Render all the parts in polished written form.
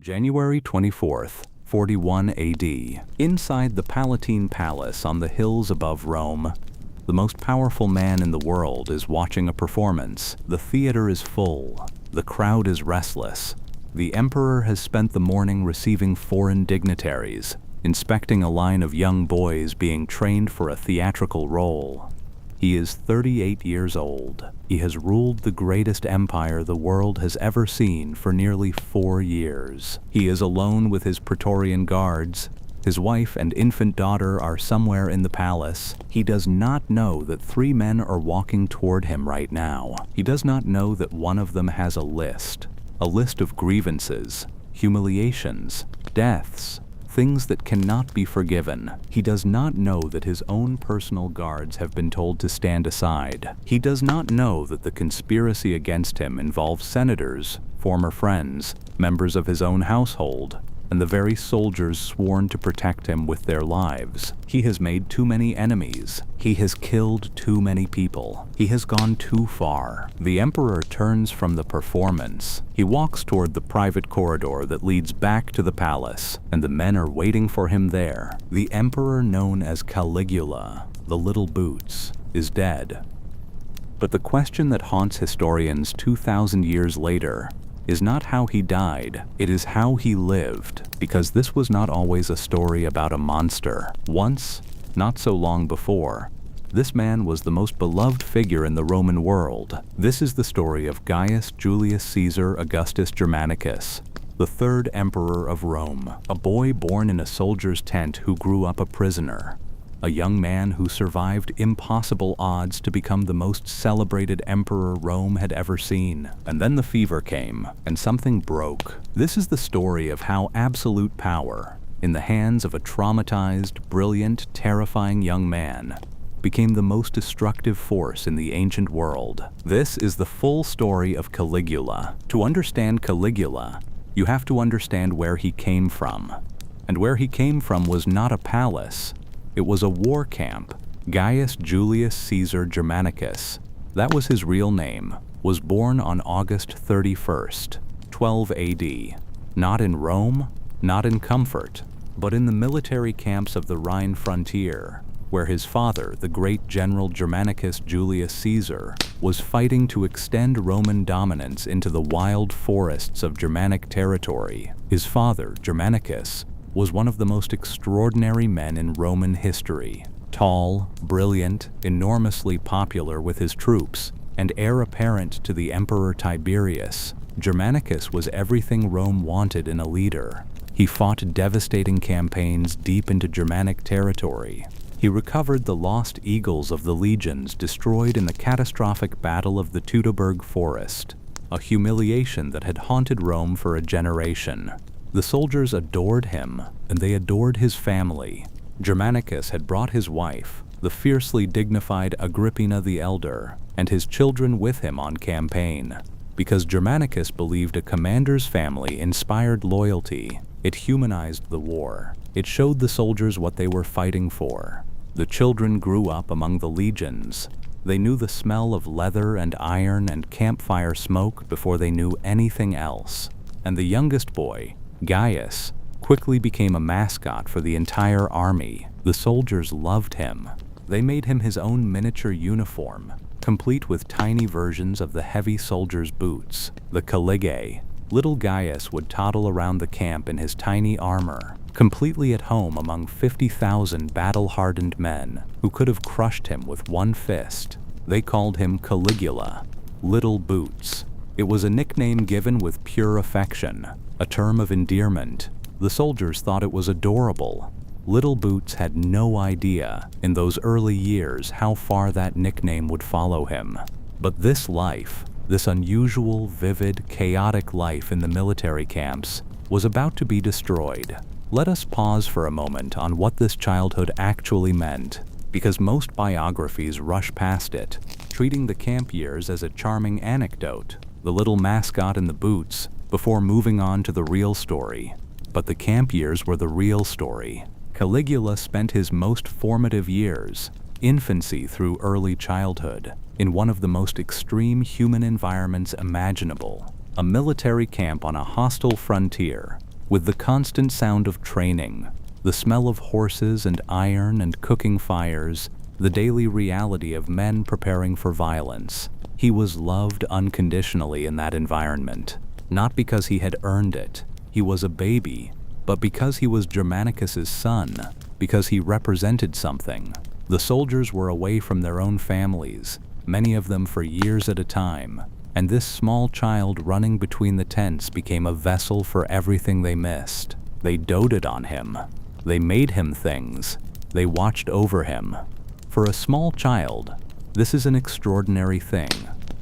January 24th, 41 AD. Inside the Palatine Palace on the hills above Rome, the most powerful man in the world is watching a performance. The theater is full. The crowd is restless. The emperor has spent the morning receiving foreign dignitaries, inspecting a line of young boys being trained for a theatrical role. He is 38 years old. He has ruled the greatest empire the world has ever seen for nearly 4 years. He is alone with his Praetorian guards. His wife and infant daughter are somewhere in the palace. He does not know that 3 men are walking toward him right now. He does not know that one of them has a list of grievances, humiliations, deaths, things that cannot be forgiven. He does not know that his own personal guards have been told to stand aside. He does not know that the conspiracy against him involves senators, former friends, members of his own household, and the very soldiers sworn to protect him with their lives. He has made too many enemies. He has killed too many people. He has gone too far. The emperor turns from the performance. He walks toward the private corridor that leads back to the palace, and the men are waiting for him there. The emperor, known as Caligula, the Little Boots, is dead. But the question that haunts historians 2,000 years later is not how he died, it is how he lived, because this was not always a story about a monster. Once, not so long before, this man was the most beloved figure in the Roman world. This is the story of Gaius Julius Caesar Augustus Germanicus, the 3rd emperor of Rome, a boy born in a soldier's tent who grew up a prisoner. A young man who survived impossible odds to become the most celebrated emperor Rome had ever seen. And then the fever came, and something broke. This is the story of how absolute power, in the hands of a traumatized, brilliant, terrifying young man, became the most destructive force in the ancient world. This is the full story of Caligula. To understand Caligula, you have to understand where he came from. And where he came from was not a palace. It was a war camp. Gaius Julius Caesar Germanicus, that was his real name, was born on August 31st, 12 AD. Not in Rome, not in comfort, but in the military camps of the Rhine frontier, where his father, the great general Germanicus Julius Caesar, was fighting to extend Roman dominance into the wild forests of Germanic territory. His father, Germanicus, was one of the most extraordinary men in Roman history. Tall, brilliant, enormously popular with his troops, and heir apparent to the Emperor Tiberius, Germanicus was everything Rome wanted in a leader. He fought devastating campaigns deep into Germanic territory. He recovered the lost eagles of the legions destroyed in the catastrophic Battle of the Teutoburg Forest, a humiliation that had haunted Rome for a generation. The soldiers adored him, and they adored his family. Germanicus had brought his wife, the fiercely dignified Agrippina the Elder, and his children with him on campaign. Because Germanicus believed a commander's family inspired loyalty, it humanized the war. It showed the soldiers what they were fighting for. The children grew up among the legions. They knew the smell of leather and iron and campfire smoke before they knew anything else. And the youngest boy, Gaius, quickly became a mascot for the entire army. The soldiers loved him. They made him his own miniature uniform, complete with tiny versions of the heavy soldiers' boots, the caligae. Little Gaius would toddle around the camp in his tiny armor, completely at home among 50,000 battle-hardened men who could have crushed him with one fist. They called him Caligula, Little Boots. It was a nickname given with pure affection, a term of endearment. The soldiers thought it was adorable. Little Boots had no idea in those early years how far that nickname would follow him. But this life, this unusual, vivid, chaotic life in the military camps, was about to be destroyed. Let us pause for a moment on what this childhood actually meant, because most biographies rush past it, treating the camp years as a charming anecdote, the little mascot in the boots, before moving on to the real story. But the camp years were the real story. Caligula spent his most formative years, infancy through early childhood, in one of the most extreme human environments imaginable, a military camp on a hostile frontier, with the constant sound of training, the smell of horses and iron and cooking fires, the daily reality of men preparing for violence. He was loved unconditionally in that environment, not because he had earned it, he was a baby, but because he was Germanicus's son, because he represented something. The soldiers were away from their own families, many of them for years at a time, and this small child running between the tents became a vessel for everything they missed. They doted on him. They made him things. They watched over him. For a small child, this is an extraordinary thing.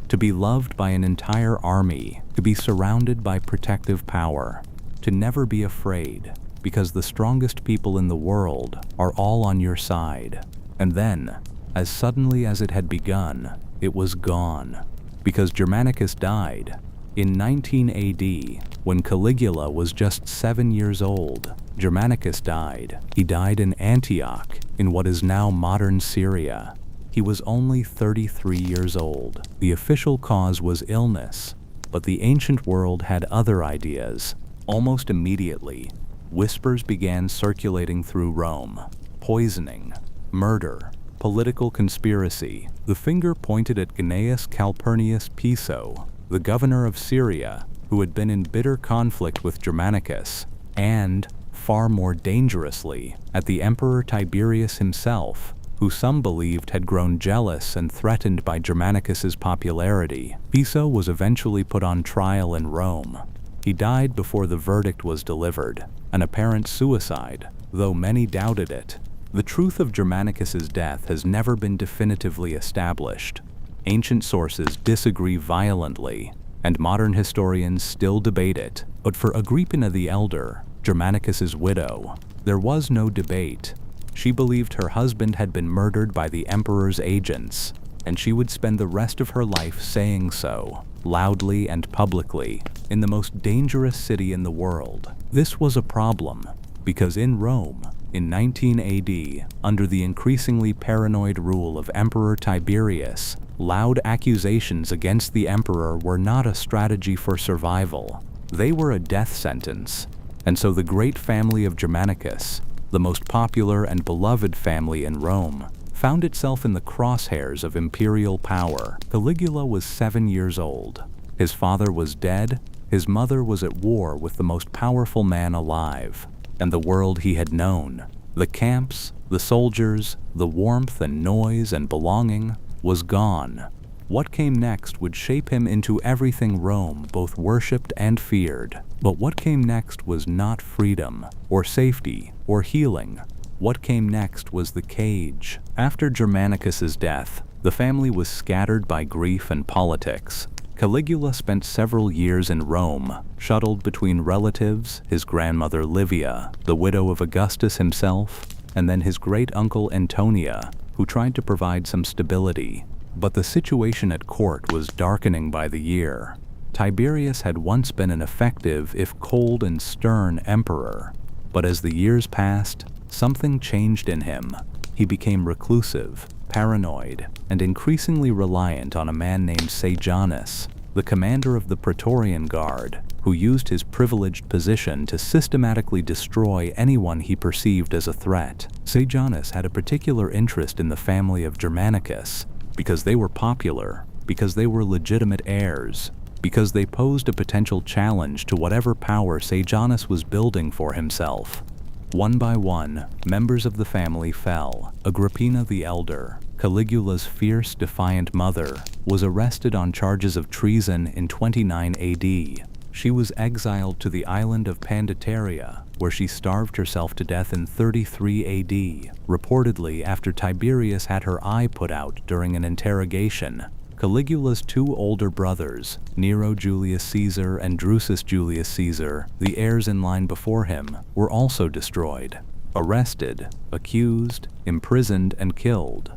To be loved by an entire army, to be surrounded by protective power, to never be afraid, because the strongest people in the world are all on your side. And then, as suddenly as it had begun, it was gone, because Germanicus died. In 19 AD, when Caligula was just 7 years old, Germanicus died. He died in Antioch, in what is now modern Syria. He was only 33 years old. The official cause was illness, but the ancient world had other ideas. Almost immediately, whispers began circulating through Rome. Poisoning, murder, political conspiracy. The finger pointed at Gnaeus Calpurnius Piso, the governor of Syria, who had been in bitter conflict with Germanicus, and, far more dangerously, at the Emperor Tiberius himself, who some believed had grown jealous and threatened by Germanicus's popularity. Piso was eventually put on trial in Rome. He died before the verdict was delivered, an apparent suicide, though many doubted it. The truth of Germanicus's death has never been definitively established. Ancient sources disagree violently, and modern historians still debate it. But for Agrippina the Elder, Germanicus's widow, there was no debate. She believed her husband had been murdered by the emperor's agents, and she would spend the rest of her life saying so, loudly and publicly, in the most dangerous city in the world. This was a problem, because in Rome, in 19 AD, under the increasingly paranoid rule of Emperor Tiberius, loud accusations against the emperor were not a strategy for survival. They were a death sentence. And so the great family of Germanicus, the most popular and beloved family in Rome, found itself in the crosshairs of imperial power. Caligula was 7 years old. His father was dead. His mother was at war with the most powerful man alive. And the world he had known, the camps, the soldiers, the warmth and noise and belonging, was gone. What came next would shape him into everything Rome both worshipped and feared. But what came next was not freedom, or safety, or healing. What came next was the cage. After Germanicus's death, the family was scattered by grief and politics. Caligula spent several years in Rome, shuttled between relatives, his grandmother Livia, the widow of Augustus himself, and then his great-uncle Antonia, who tried to provide some stability. But the situation at court was darkening by the year. Tiberius had once been an effective, if cold and stern, emperor. But as the years passed, something changed in him. He became reclusive, paranoid, and increasingly reliant on a man named Sejanus, the commander of the Praetorian Guard, who used his privileged position to systematically destroy anyone he perceived as a threat. Sejanus had a particular interest in the family of Germanicus, because they were popular, because they were legitimate heirs, because they posed a potential challenge to whatever power Sejanus was building for himself. One by one, members of the family fell. Agrippina the Elder, Caligula's fierce, defiant mother, was arrested on charges of treason in 29 AD. She was exiled to the island of Pandataria, where she starved herself to death in 33 AD, reportedly after Tiberius had her eye put out during an interrogation. Caligula's two older brothers, Nero Julius Caesar and Drusus Julius Caesar, the heirs in line before him, were also destroyed, arrested, accused, imprisoned, and killed.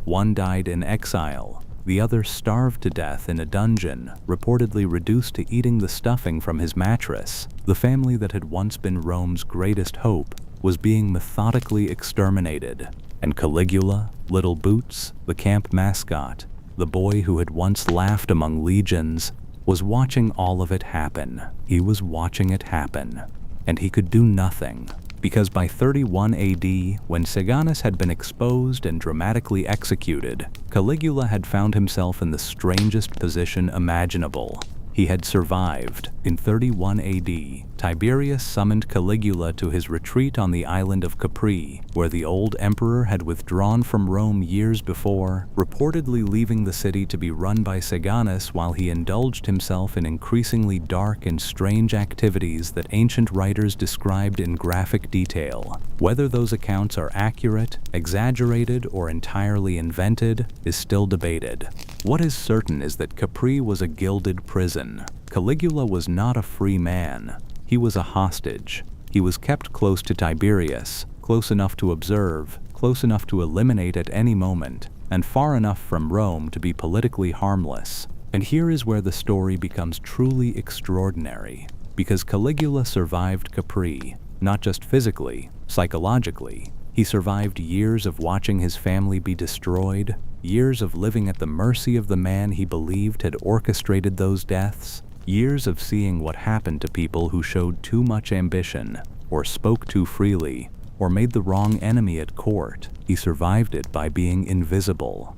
One died in exile. The other starved to death in a dungeon, reportedly reduced to eating the stuffing from his mattress. The family that had once been Rome's greatest hope was being methodically exterminated. And Caligula, Little Boots, the camp mascot, the boy who had once laughed among legions, was watching all of it happen. He was watching it happen. and he could do nothing. Because by 31 AD, when Sejanus had been exposed and dramatically executed, Caligula had found himself in the strangest position imaginable. He had survived. In 31 AD, Tiberius summoned Caligula to his retreat on the island of Capri, where the old emperor had withdrawn from Rome years before, reportedly leaving the city to be run by Sejanus while he indulged himself in increasingly dark and strange activities that ancient writers described in graphic detail. Whether those accounts are accurate, exaggerated, or entirely invented is still debated. What is certain is that Capri was a gilded prison. Caligula was not a free man. He was a hostage. He was kept close to Tiberius, close enough to observe, close enough to eliminate at any moment, and far enough from Rome to be politically harmless. And here is where the story becomes truly extraordinary, because Caligula survived Capri, not just physically, psychologically. He survived years of watching his family be destroyed, years of living at the mercy of the man he believed had orchestrated those deaths, years of seeing what happened to people who showed too much ambition, or spoke too freely, or made the wrong enemy at court. He survived it by being invisible.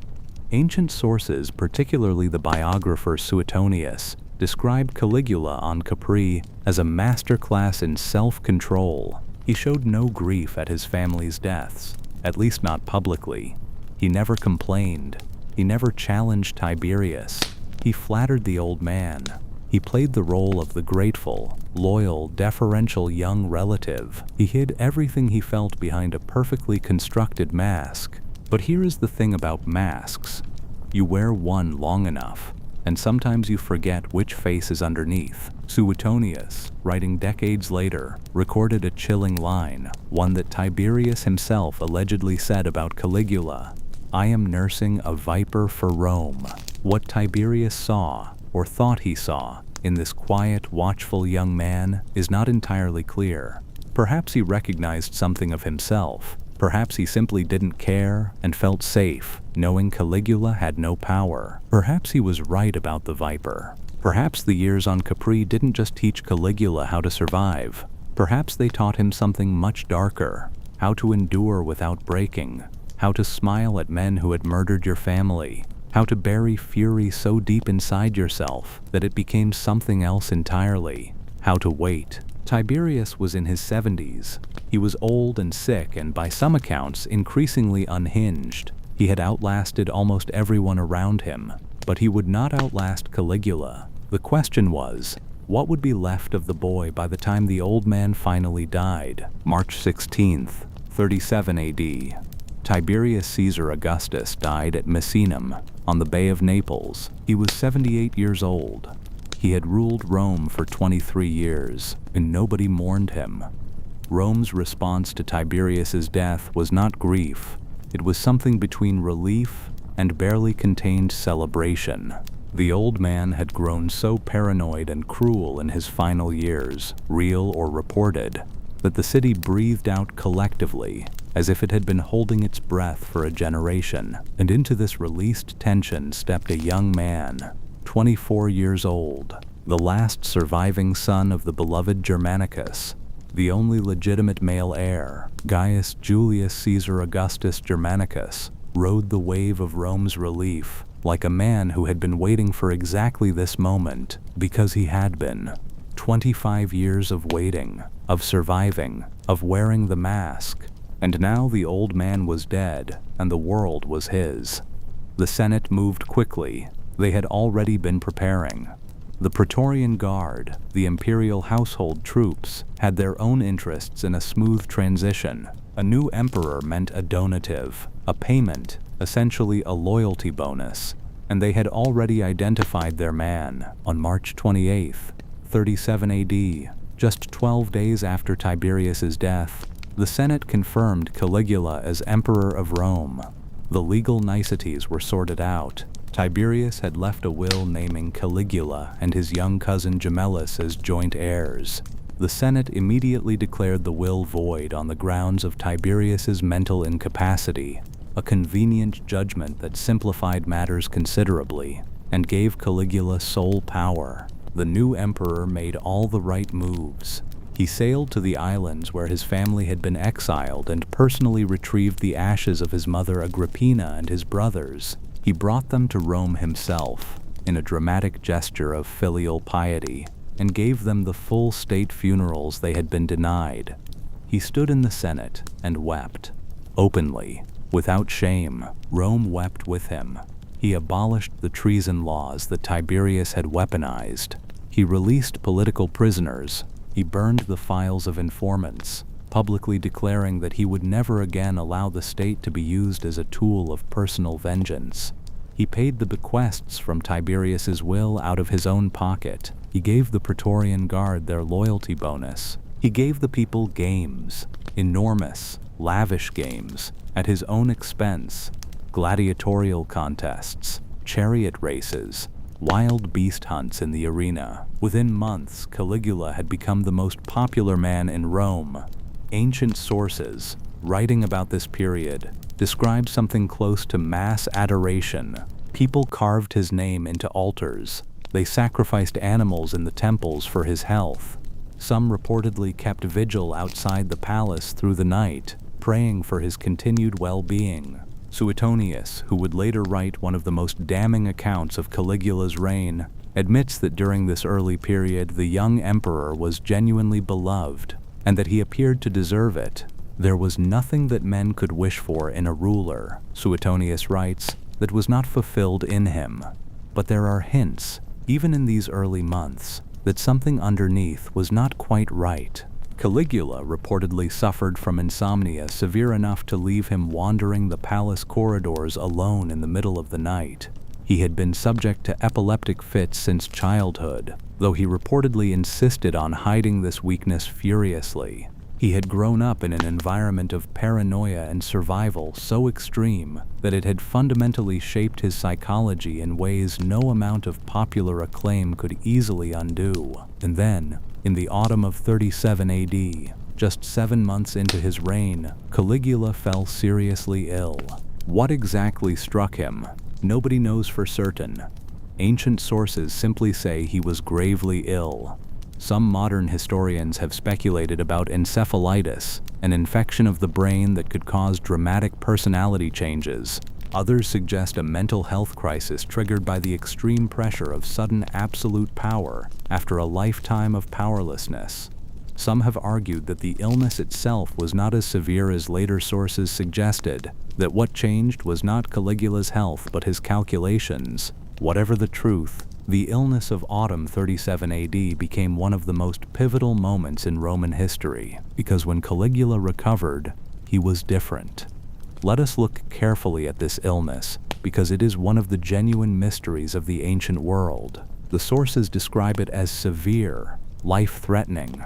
Ancient sources, particularly the biographer Suetonius, described Caligula on Capri as a masterclass in self-control. He showed no grief at his family's deaths, at least not publicly. He never complained. He never challenged Tiberius. He flattered the old man. He played the role of the grateful, loyal, deferential young relative. He hid everything he felt behind a perfectly constructed mask. But here is the thing about masks. You wear one long enough, and sometimes you forget which face is underneath. Suetonius, writing decades later, recorded a chilling line, one that Tiberius himself allegedly said about Caligula: "I am nursing a viper for Rome." What Tiberius saw, or thought he saw, in this quiet, watchful young man is not entirely clear. Perhaps he recognized something of himself. Perhaps he simply didn't care and felt safe, knowing Caligula had no power. Perhaps he was right about the viper. Perhaps the years on Capri didn't just teach Caligula how to survive. Perhaps they taught him something much darker: how to endure without breaking, how to smile at men who had murdered your family, how to bury fury so deep inside yourself that it became something else entirely, how to wait. Tiberius was in his 70s. He was old and sick and, by some accounts, increasingly unhinged. He had outlasted almost everyone around him, but he would not outlast Caligula. The question was, what would be left of the boy by the time the old man finally died? March 16th, 37 AD. Tiberius Caesar Augustus died at Misenum, on the Bay of Naples. He was 78 years old. He had ruled Rome for 23 years, and nobody mourned him. Rome's response to Tiberius's death was not grief. It was something between relief and barely contained celebration. The old man had grown so paranoid and cruel in his final years, real or reported, that the city breathed out collectively, as if it had been holding its breath for a generation. And into this released tension stepped a young man, 24 years old, the last surviving son of the beloved Germanicus, the only legitimate male heir. Gaius Julius Caesar Augustus Germanicus rode the wave of Rome's relief like a man who had been waiting for exactly this moment, because he had been. 25 years of waiting, of surviving, of wearing the mask. And now the old man was dead, and the world was his. The Senate moved quickly. They had already been preparing. The Praetorian Guard, the imperial household troops, had their own interests in a smooth transition. A new emperor meant a donative, a payment, essentially a loyalty bonus, and they had already identified their man. On March 28th, 37 AD, just 12 days after Tiberius's death, the Senate confirmed Caligula as Emperor of Rome. The legal niceties were sorted out. Tiberius had left a will naming Caligula and his young cousin Gemellus as joint heirs. The Senate immediately declared the will void on the grounds of Tiberius's mental incapacity, a convenient judgment that simplified matters considerably and gave Caligula sole power. The new emperor made all the right moves. He sailed to the islands where his family had been exiled and personally retrieved the ashes of his mother Agrippina and his brothers. He brought them to Rome himself in a dramatic gesture of filial piety and gave them the full state funerals they had been denied. He stood in the Senate and wept. Openly, without shame, Rome wept with him. He abolished the treason laws that Tiberius had weaponized. He released political prisoners. He burned the files of informants, publicly declaring that he would never again allow the state to be used as a tool of personal vengeance. He paid the bequests from Tiberius's will out of his own pocket. He gave the Praetorian Guard their loyalty bonus. He gave the people games, enormous, lavish games, at his own expense, gladiatorial contests, chariot races, wild beast hunts in the arena. Within months, Caligula had become the most popular man in Rome. Ancient sources, writing about this period, describe something close to mass adoration. People carved his name into altars. They sacrificed animals in the temples for his health. Some reportedly kept vigil outside the palace through the night, praying for his continued well-being. Suetonius, who would later write one of the most damning accounts of Caligula's reign, admits that during this early period the young emperor was genuinely beloved, and that he appeared to deserve it. There was nothing that men could wish for in a ruler, Suetonius writes, that was not fulfilled in him. But there are hints, even in these early months, that something underneath was not quite right. Caligula reportedly suffered from insomnia severe enough to leave him wandering the palace corridors alone in the middle of the night. He had been subject to epileptic fits since childhood, though he reportedly insisted on hiding this weakness furiously. He had grown up in an environment of paranoia and survival so extreme that it had fundamentally shaped his psychology in ways no amount of popular acclaim could easily undo. And then, in the autumn of 37 AD, just 7 months into his reign, Caligula fell seriously ill. What exactly struck him? Nobody knows for certain. Ancient sources simply say he was gravely ill. Some modern historians have speculated about encephalitis, an infection of the brain that could cause dramatic personality changes. Others suggest a mental health crisis triggered by the extreme pressure of sudden absolute power after a lifetime of powerlessness. Some have argued that the illness itself was not as severe as later sources suggested, that what changed was not Caligula's health but his calculations. Whatever the truth, the illness of autumn 37 AD became one of the most pivotal moments in Roman history, because when Caligula recovered, he was different. Let us look carefully at this illness, because it is one of the genuine mysteries of the ancient world. The sources describe it as severe, life-threatening.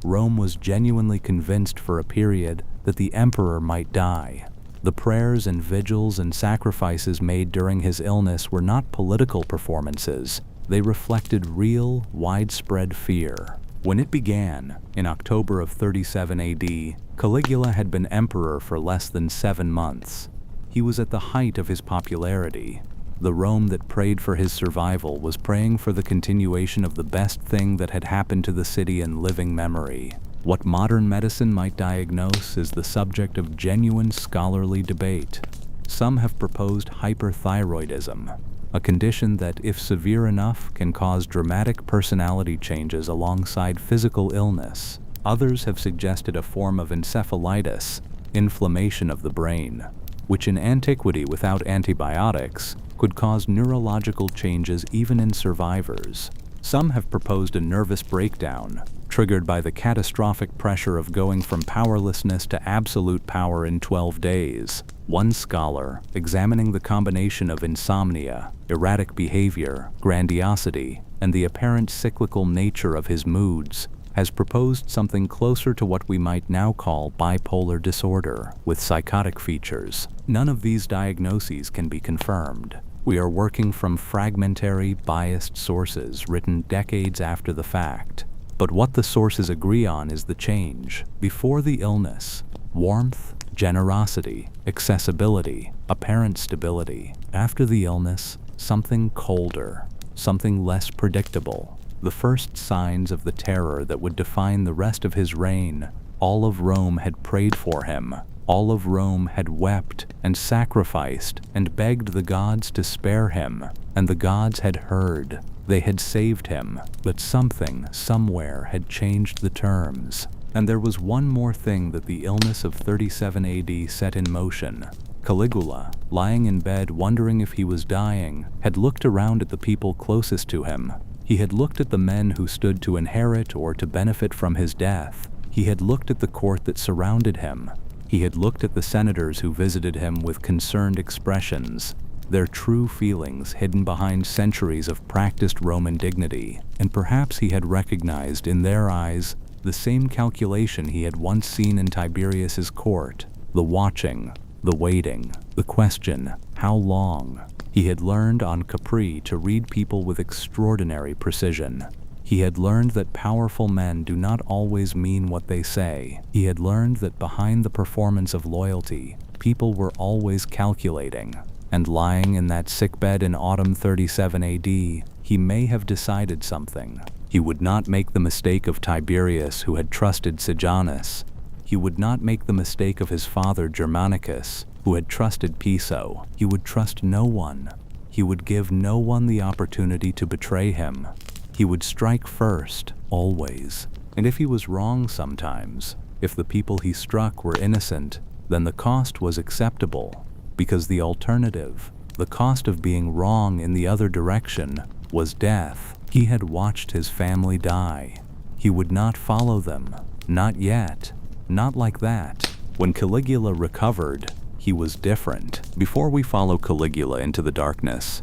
Rome was genuinely convinced for a period that the emperor might die. The prayers and vigils and sacrifices made during his illness were not political performances. They reflected real, widespread fear. When it began, in October of 37 AD, Caligula had been emperor for less than 7 months. He was at the height of his popularity. The Rome that prayed for his survival was praying for the continuation of the best thing that had happened to the city in living memory. What modern medicine might diagnose is the subject of genuine scholarly debate. Some have proposed hyperthyroidism, a condition that, if severe enough, can cause dramatic personality changes alongside physical illness. Others have suggested a form of encephalitis, inflammation of the brain, which in antiquity without antibiotics could cause neurological changes even in survivors. Some have proposed a nervous breakdown, triggered by the catastrophic pressure of going from powerlessness to absolute power in 12 days. One scholar, examining the combination of insomnia, erratic behavior, grandiosity, and the apparent cyclical nature of his moods, has proposed something closer to what we might now call bipolar disorder, with psychotic features. None of these diagnoses can be confirmed. We are working from fragmentary, biased sources written decades after the fact. But what the sources agree on is the change. Before the illness, warmth, generosity, accessibility, apparent stability. After the illness, something colder, something less predictable. the first signs of the terror that would define the rest of his reign. All of Rome had prayed for him. All of Rome had wept and sacrificed and begged the gods to spare him, and the gods had heard. They had saved him, but something, somewhere, had changed the terms. And there was one more thing that the illness of 37 AD set in motion. Caligula, lying in bed wondering if he was dying, had looked around at the people closest to him. He had looked at the men who stood to inherit or to benefit from his death. He had looked at the court that surrounded him. He had looked at the senators who visited him with concerned expressions, their true feelings hidden behind centuries of practiced Roman dignity, and perhaps he had recognized in their eyes the same calculation he had once seen in Tiberius's court, the watching, the waiting, the question, how long? He had learned on Capri to read people with extraordinary precision. He had learned that powerful men do not always mean what they say. He had learned that behind the performance of loyalty, people were always calculating. And lying in that sickbed in autumn 37 AD, he may have decided something. He would not make the mistake of Tiberius, who had trusted Sejanus. He would not make the mistake of his father Germanicus, who had trusted Piso. He would trust no one. He would give no one the opportunity to betray him. He would strike first, always. And if he was wrong sometimes, if the people he struck were innocent, then the cost was acceptable, because the alternative, the cost of being wrong in the other direction, was death. He had watched his family die. He would not follow them, not yet, not like that. When Caligula recovered, he was different. Before we follow Caligula into the darkness,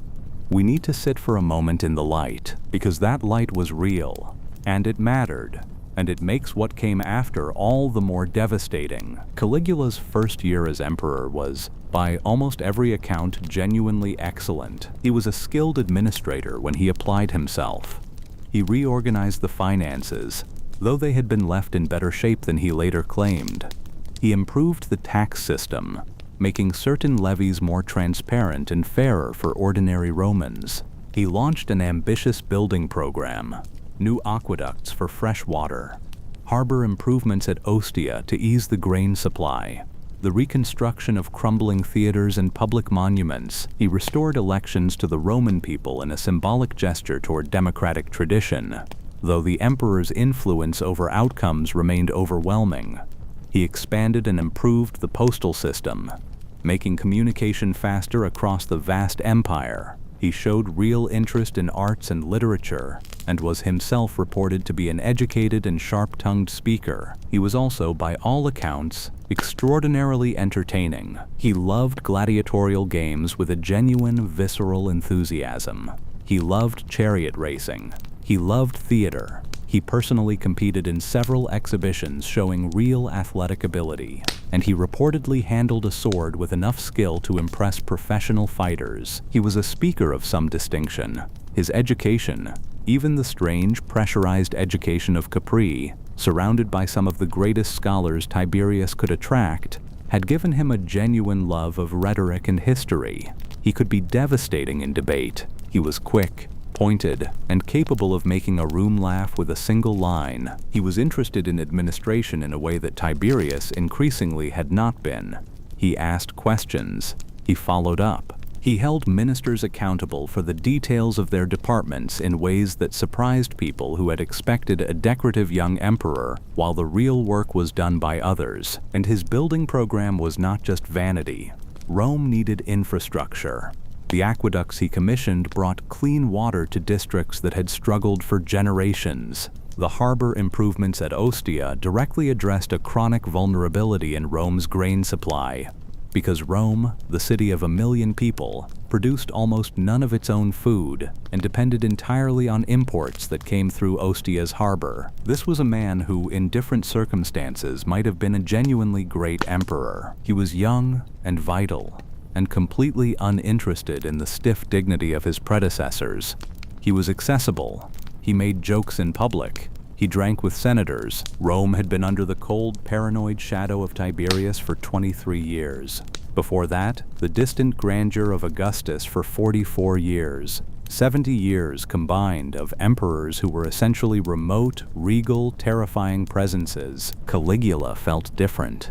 we need to sit for a moment in the light, because that light was real, and it mattered, and it makes what came after all the more devastating. Caligula's first year as emperor was, by almost every account, genuinely excellent. He was a skilled administrator when he applied himself. He reorganized the finances, though they had been left in better shape than he later claimed. He improved the tax system, making certain levies more transparent and fairer for ordinary Romans. He launched an ambitious building program, new aqueducts for fresh water, harbor improvements at Ostia to ease the grain supply, the reconstruction of crumbling theaters and public monuments. He restored elections to the Roman people in a symbolic gesture toward democratic tradition, though the emperor's influence over outcomes remained overwhelming. He expanded and improved the postal system, making communication faster across the vast empire. He showed real interest in arts and literature, and was himself reported to be an educated and sharp-tongued speaker. He was also, by all accounts, extraordinarily entertaining. He loved gladiatorial games with a genuine, visceral enthusiasm. He loved chariot racing. He loved theater. He personally competed in several exhibitions showing real athletic ability, and he reportedly handled a sword with enough skill to impress professional fighters. He was a speaker of some distinction. His education, even the strange, pressurized education of Capri, surrounded by some of the greatest scholars Tiberius could attract, had given him a genuine love of rhetoric and history. He could be devastating in debate. He was quick, pointed, and capable of making a room laugh with a single line. He was interested in administration in a way that Tiberius increasingly had not been. He asked questions. He followed up. He held ministers accountable for the details of their departments in ways that surprised people who had expected a decorative young emperor, while the real work was done by others. And his building program was not just vanity. Rome needed infrastructure. The aqueducts he commissioned brought clean water to districts that had struggled for generations. The harbor improvements at Ostia directly addressed a chronic vulnerability in Rome's grain supply, because Rome, the city of 1 million people, produced almost none of its own food and depended entirely on imports that came through Ostia's harbor. This was a man who, in different circumstances, might have been a genuinely great emperor. He was young and vital, and completely uninterested in the stiff dignity of his predecessors. He was accessible. He made jokes in public. He drank with senators. Rome had been under the cold, paranoid shadow of Tiberius for 23 years. Before that, the distant grandeur of Augustus for 44 years. 70 years combined of emperors who were essentially remote, regal, terrifying presences. Caligula felt different.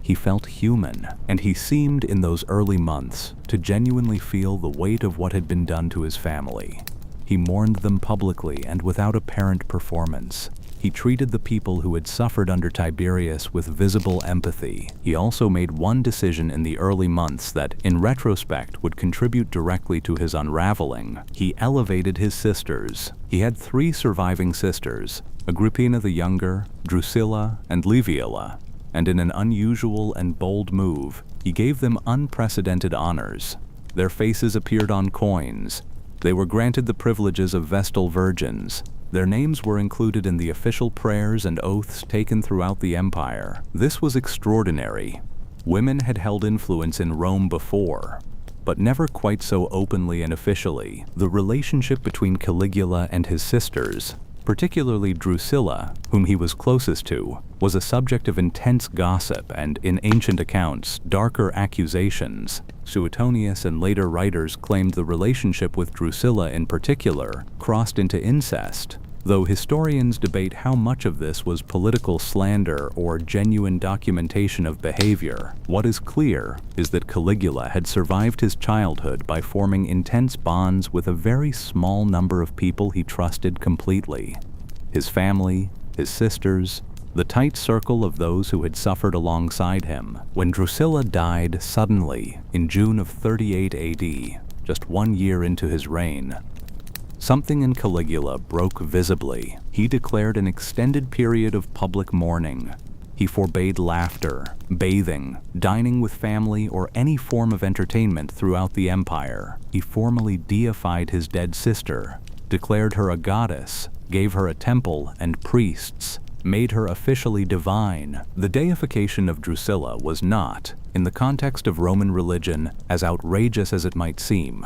He felt human, and he seemed in those early months to genuinely feel the weight of what had been done to his family. He mourned them publicly and without apparent performance. He treated the people who had suffered under Tiberius with visible empathy. He also made one decision in the early months that, in retrospect, would contribute directly to his unraveling. He elevated his sisters. He had 3 surviving sisters, Agrippina the Younger, Drusilla, and Livilla, and in an unusual and bold move, he gave them unprecedented honors. Their faces appeared on coins. They were granted the privileges of Vestal virgins. Their names were included in the official prayers and oaths taken throughout the empire. This was extraordinary. Women had held influence in Rome before, but never quite so openly and officially. The relationship between Caligula and his sisters, particularly Drusilla, whom he was closest to, was a subject of intense gossip and, in ancient accounts, darker accusations. Suetonius and later writers claimed the relationship with Drusilla in particular crossed into incest, though historians debate how much of this was political slander or genuine documentation of behavior. What is clear is that Caligula had survived his childhood by forming intense bonds with a very small number of people he trusted completely: his family, his sisters, the tight circle of those who had suffered alongside him. When Drusilla died suddenly in June of 38 AD, just 1 year into his reign, something in Caligula broke visibly. He declared an extended period of public mourning. He forbade laughter, bathing, dining with family, or any form of entertainment throughout the empire. He formally deified his dead sister, declared her a goddess, gave her a temple and priests, made her officially divine. The deification of Drusilla was not, in the context of Roman religion, as outrageous as it might seem.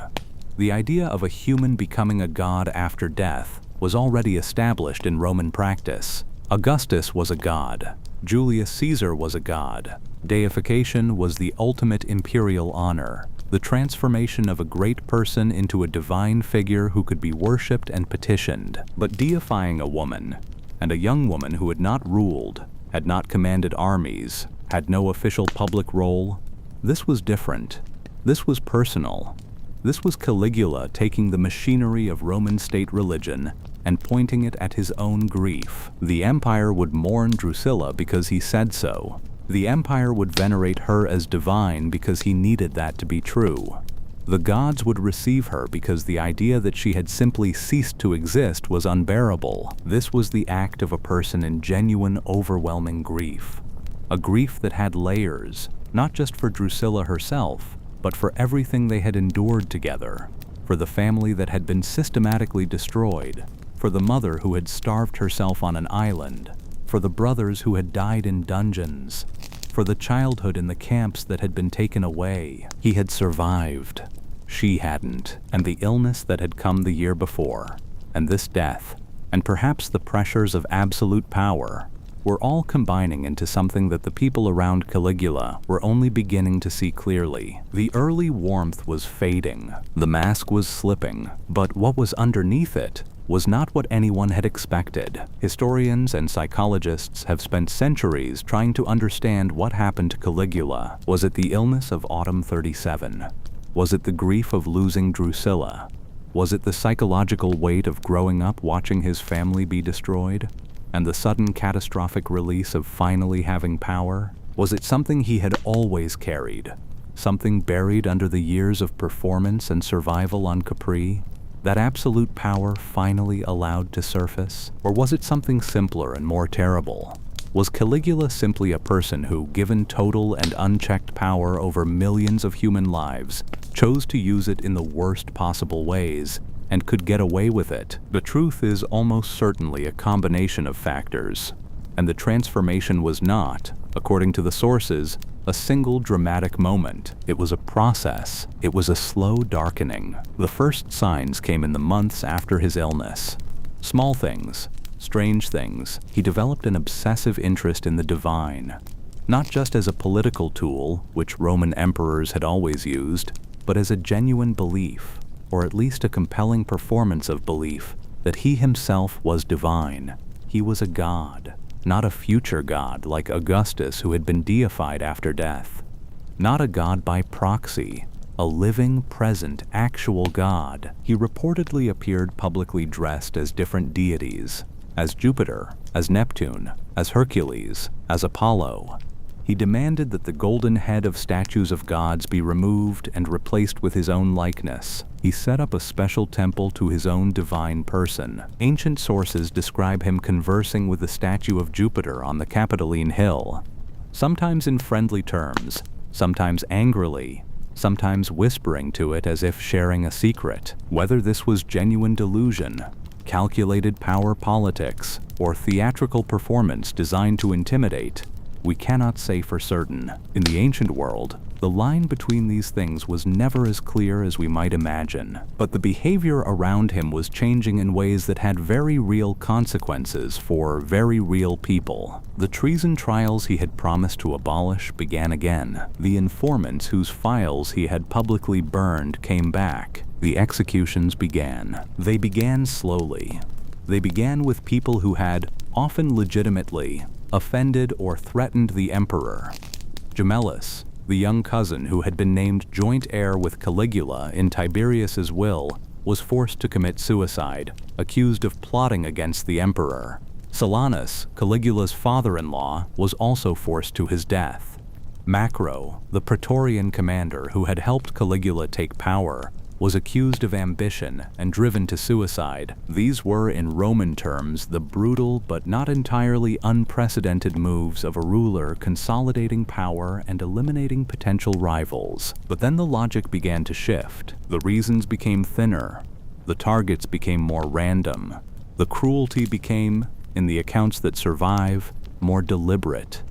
The idea of a human becoming a god after death was already established in Roman practice. Augustus was a god. Julius Caesar was a god. Deification was the ultimate imperial honor, the transformation of a great person into a divine figure who could be worshipped and petitioned. But deifying a woman, and a young woman who had not ruled, had not commanded armies, had no official public role, this was different. This was personal. This was Caligula taking the machinery of Roman state religion and pointing it at his own grief. The empire would mourn Drusilla because he said so. The empire would venerate her as divine because he needed that to be true. The gods would receive her because the idea that she had simply ceased to exist was unbearable. This was the act of a person in genuine, overwhelming grief. A grief that had layers, not just for Drusilla herself, but for everything they had endured together, for the family that had been systematically destroyed, for the mother who had starved herself on an island, for the brothers who had died in dungeons, for the childhood in the camps that had been taken away. He had survived. She hadn't. And the illness that had come the year before, and this death, and perhaps the pressures of absolute power, were all combining into something that the people around Caligula were only beginning to see clearly. The early warmth was fading. The mask was slipping. But what was underneath it was not what anyone had expected. Historians and psychologists have spent centuries trying to understand what happened to Caligula. Was it the illness of autumn 37? Was it the grief of losing Drusilla? Was it the psychological weight of growing up watching his family be destroyed? And the sudden catastrophic release of finally having power? Was it something he had always carried? Something buried under the years of performance and survival on Capri? That absolute power finally allowed to surface? Or was it something simpler and more terrible? Was Caligula simply a person who, given total and unchecked power over millions of human lives, chose to use it in the worst possible ways, and could get away with it? The truth is almost certainly a combination of factors, and the transformation was not, according to the sources, a single dramatic moment. It was a process. It was a slow darkening. The first signs came in the months after his illness. Small things, strange things. He developed an obsessive interest in the divine, not just as a political tool, which Roman emperors had always used, but as a genuine belief. or at least a compelling performance of belief, that he himself was divine. He was a god, not a future god like Augustus who had been deified after death. Not a god by proxy, a living, present, actual god. He reportedly appeared publicly dressed as different deities, as Jupiter, as Neptune, as Hercules, as Apollo. He demanded that the golden head of statues of gods be removed and replaced with his own likeness. He set up a special temple to his own divine person. Ancient sources describe him conversing with the statue of Jupiter on the Capitoline Hill, sometimes in friendly terms, sometimes angrily, sometimes whispering to it as if sharing a secret. Whether this was genuine delusion, calculated power politics, or theatrical performance designed to intimidate, we cannot say for certain. In the ancient world, the line between these things was never as clear as we might imagine, but the behavior around him was changing in ways that had very real consequences for very real people. The treason trials he had promised to abolish began again. The informants whose files he had publicly burned came back. The executions began. They began slowly. They began with people who had, often legitimately, offended or threatened the emperor. Gemellus, the young cousin who had been named joint heir with Caligula in Tiberius's will, was forced to commit suicide, accused of plotting against the emperor. Silanus, Caligula's father-in-law, was also forced to his death. Macro, the Praetorian commander who had helped Caligula take power, was accused of ambition and driven to suicide. These were, in Roman terms, the brutal but not entirely unprecedented moves of a ruler consolidating power and eliminating potential rivals. But then the logic began to shift. The reasons became thinner. The targets became more random. The cruelty became, in the accounts that survive, more deliberate,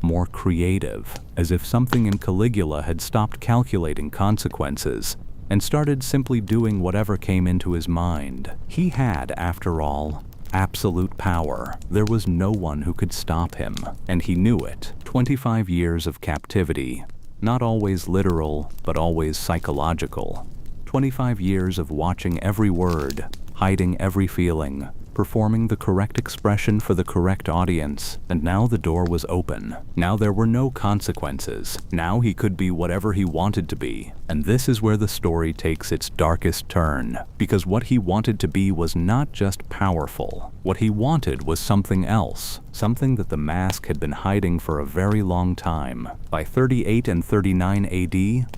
more creative, as if something in Caligula had stopped calculating consequences and started simply doing whatever came into his mind. He had, after all, absolute power. There was no one who could stop him, and he knew it. 25 years of captivity, not always literal, but always psychological. 25 years of watching every word, hiding every feeling, performing the correct expression for the correct audience, and now the door was open. Now there were no consequences. Now he could be whatever he wanted to be. And this is where the story takes its darkest turn, because what he wanted to be was not just powerful. What he wanted was something else, something that the mask had been hiding for a very long time. By 38 and 39 AD,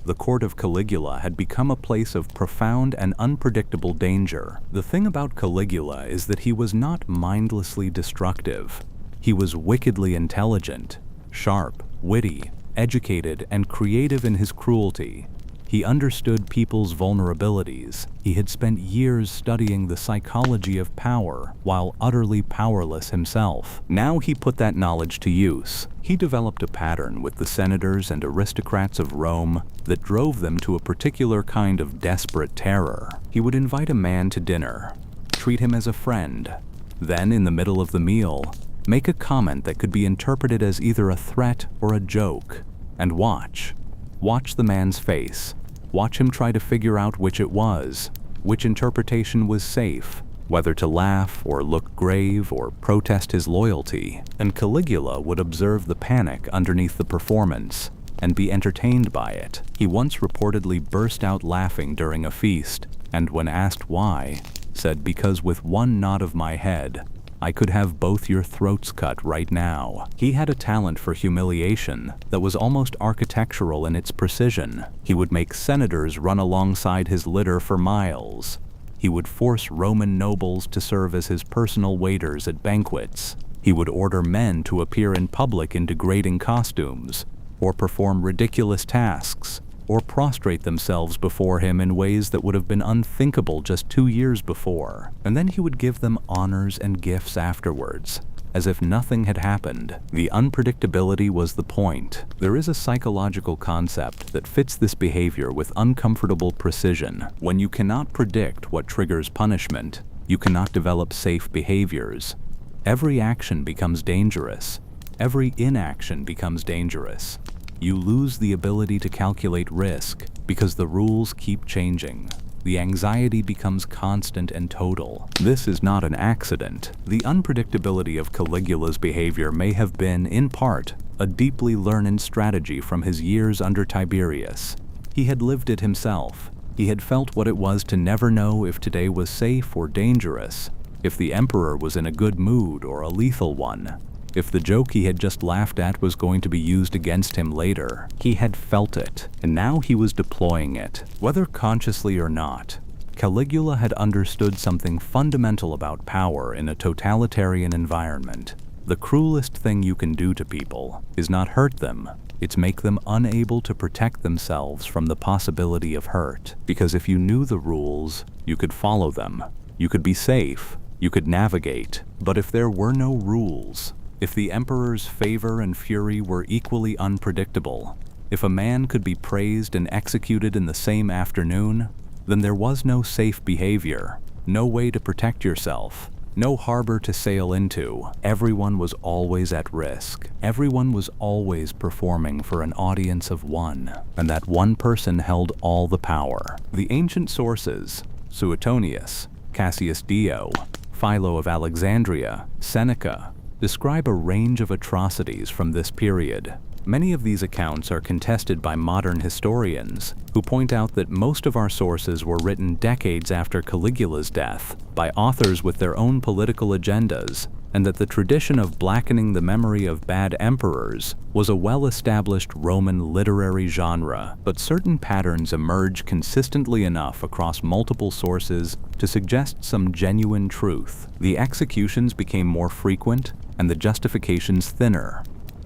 the court of Caligula had become a place of profound and unpredictable danger. The thing about Caligula is that he was not mindlessly destructive. He was wickedly intelligent, sharp, witty, educated, and creative in his cruelty. He understood people's vulnerabilities. He had spent years studying the psychology of power while utterly powerless himself. Now he put that knowledge to use. He developed a pattern with the senators and aristocrats of Rome that drove them to a particular kind of desperate terror. He would invite a man to dinner, treat him as a friend, then in the middle of the meal, make a comment that could be interpreted as either a threat or a joke, and watch the man's face. Watch him try to figure out which it was, which interpretation was safe, whether to laugh or look grave or protest his loyalty. And Caligula would observe the panic underneath the performance and be entertained by it. He once reportedly burst out laughing during a feast, and when asked why, said, "Because with one nod of my head, I could have both your throats cut right now." He had a talent for humiliation that was almost architectural in its precision. He would make senators run alongside his litter for miles. He would force Roman nobles to serve as his personal waiters at banquets. He would order men to appear in public in degrading costumes, or perform ridiculous tasks, or prostrate themselves before him in ways that would have been unthinkable just 2 years before. And then he would give them honors and gifts afterwards, as if nothing had happened. The unpredictability was the point. There is a psychological concept that fits this behavior with uncomfortable precision. When you cannot predict what triggers punishment, you cannot develop safe behaviors. Every action becomes dangerous. Every inaction becomes dangerous. You lose the ability to calculate risk because the rules keep changing. the anxiety becomes constant and total. This is not an accident. The unpredictability of Caligula's behavior may have been, in part, a deeply learned strategy from his years under Tiberius. He had lived it himself. He had felt what it was to never know if today was safe or dangerous, if the emperor was in a good mood or a lethal one, if the joke he had just laughed at was going to be used against him later. He had felt it, and now he was deploying it. Whether consciously or not, Caligula had understood something fundamental about power in a totalitarian environment. The cruelest thing you can do to people is not hurt them, it's make them unable to protect themselves from the possibility of hurt. Because if you knew the rules, you could follow them. You could be safe. You could navigate. But if there were no rules, if the emperor's favor and fury were equally unpredictable, if a man could be praised and executed in the same afternoon, then there was no safe behavior, no way to protect yourself, no harbor to sail into. Everyone was always at risk. Everyone was always performing for an audience of one, and that one person held all the power. The ancient sources, Suetonius, Cassius Dio, Philo of Alexandria, Seneca, describe a range of atrocities from this period. Many of these accounts are contested by modern historians, who point out that most of our sources were written decades after Caligula's death, by authors with their own political agendas, and that the tradition of blackening the memory of bad emperors was a well-established Roman literary genre. But certain patterns emerge consistently enough across multiple sources to suggest some genuine truth. The executions became more frequent, and the justifications thinner.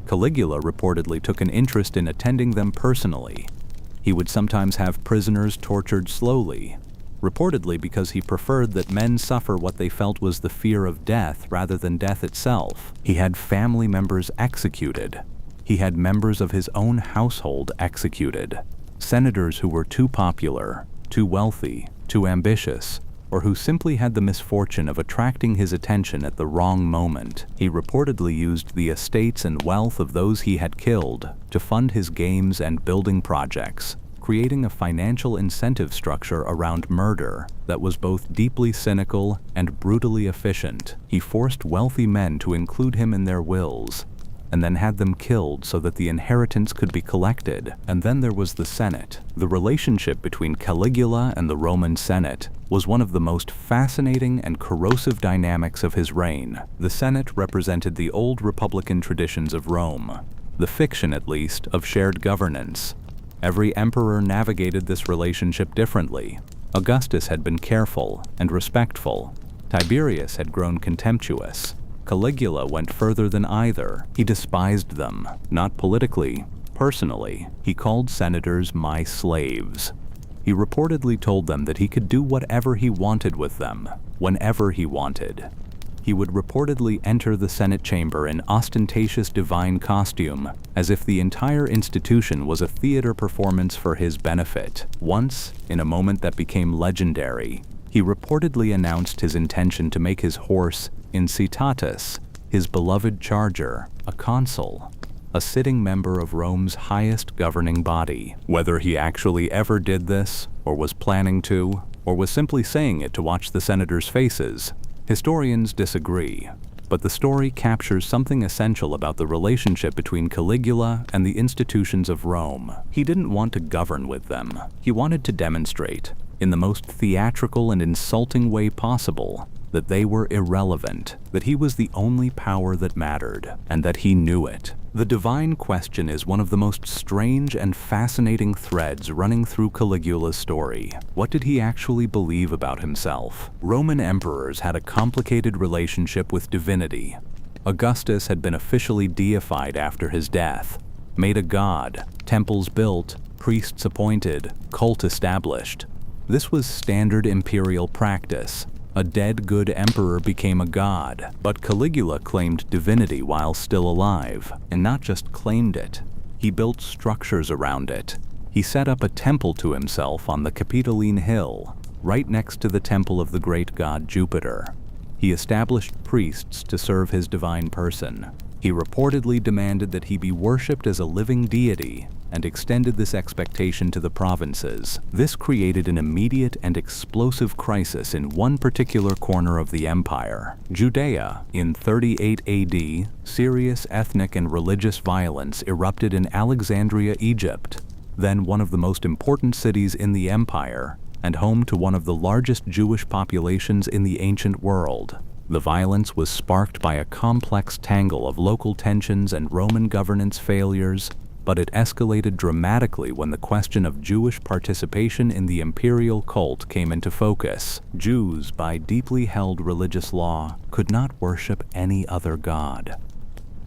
Caligula reportedly took an interest in attending them personally. He would sometimes have prisoners tortured slowly, reportedly because he preferred that men suffer what they felt was the fear of death rather than death itself. He had family members executed. He had members of his own household executed. Senators who were too popular, too wealthy, too ambitious, or who simply had the misfortune of attracting his attention at the wrong moment. He reportedly used the estates and wealth of those he had killed to fund his games and building projects, creating a financial incentive structure around murder that was both deeply cynical and brutally efficient. He forced wealthy men to include him in their wills, and then had them killed so that the inheritance could be collected. And then there was the Senate. The relationship between Caligula and the Roman Senate was one of the most fascinating and corrosive dynamics of his reign. The Senate represented the old republican traditions of Rome, the fiction, at least, of shared governance. Every emperor navigated this relationship differently. Augustus had been careful and respectful. Tiberius had grown contemptuous. Caligula went further than either. He despised them, not politically, personally. He called senators "my slaves." He reportedly told them that he could do whatever he wanted with them, whenever he wanted. He would reportedly enter the Senate chamber in ostentatious divine costume, as if the entire institution was a theater performance for his benefit. Once, in a moment that became legendary, he reportedly announced his intention to make his horse Incitatus, his beloved charger, a consul, a sitting member of Rome's highest governing body. Whether he actually ever did this, or was planning to, or was simply saying it to watch the senators' faces, historians disagree. But the story captures something essential about the relationship between Caligula and the institutions of Rome. He didn't want to govern with them. He wanted to demonstrate, in the most theatrical and insulting way possible, that they were irrelevant, that he was the only power that mattered, and that he knew it. The divine question is one of the most strange and fascinating threads running through Caligula's story. What did he actually believe about himself? Roman emperors had a complicated relationship with divinity. Augustus had been officially deified after his death, made a god, temples built, priests appointed, cult established. This was standard imperial practice. A dead good emperor became a god, but Caligula claimed divinity while still alive, and not just claimed it. He built structures around it. He set up a temple to himself on the Capitoline Hill, right next to the temple of the great god Jupiter. He established priests to serve his divine person. He reportedly demanded that he be worshipped as a living deity, and extended this expectation to the provinces. This created an immediate and explosive crisis in one particular corner of the empire, Judea. In 38 AD, serious ethnic and religious violence erupted in Alexandria, Egypt, then one of the most important cities in the empire and home to one of the largest Jewish populations in the ancient world. The violence was sparked by a complex tangle of local tensions and Roman governance failures, but it escalated dramatically when the question of Jewish participation in the imperial cult came into focus. Jews, by deeply held religious law, could not worship any other god,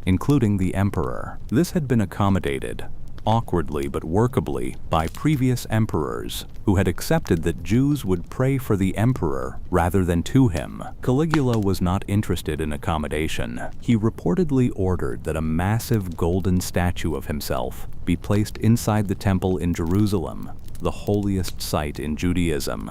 including the emperor. This had been accommodated, awkwardly but workably, by previous emperors who had accepted that Jews would pray for the emperor rather than to him. Caligula was not interested in accommodation. He reportedly ordered that a massive golden statue of himself be placed inside the temple in Jerusalem, the holiest site in Judaism.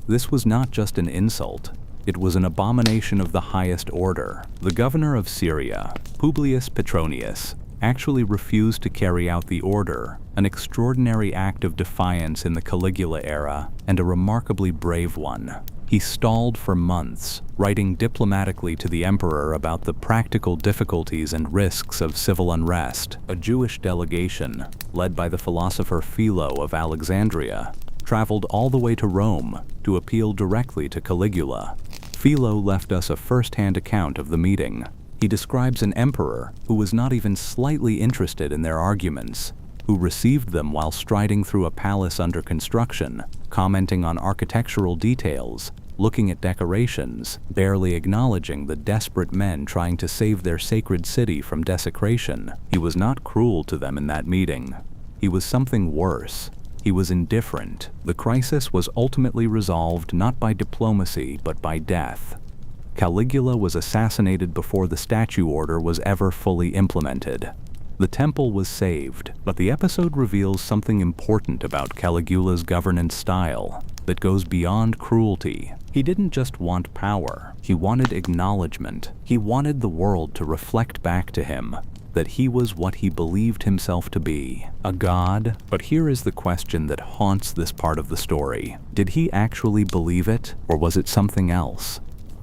This was not just an insult. It was an abomination of the highest order. The governor of Syria, Publius Petronius, actually refused to carry out the order, an extraordinary act of defiance in the Caligula era, and a remarkably brave one. He stalled for months, writing diplomatically to the emperor about the practical difficulties and risks of civil unrest. A Jewish delegation, led by the philosopher Philo of Alexandria, traveled all the way to Rome to appeal directly to Caligula. Philo left us a first-hand account of the meeting. He describes an emperor who was not even slightly interested in their arguments, who received them while striding through a palace under construction, commenting on architectural details, looking at decorations, barely acknowledging the desperate men trying to save their sacred city from desecration. He was not cruel to them in that meeting. He was something worse. He was indifferent. The crisis was ultimately resolved not by diplomacy but by death. Caligula was assassinated before the statue order was ever fully implemented. The temple was saved, but the episode reveals something important about Caligula's governance style that goes beyond cruelty. He didn't just want power, he wanted acknowledgement. He wanted the world to reflect back to him that he was what he believed himself to be, a god. But here is the question that haunts this part of the story. Did he actually believe it, or was it something else?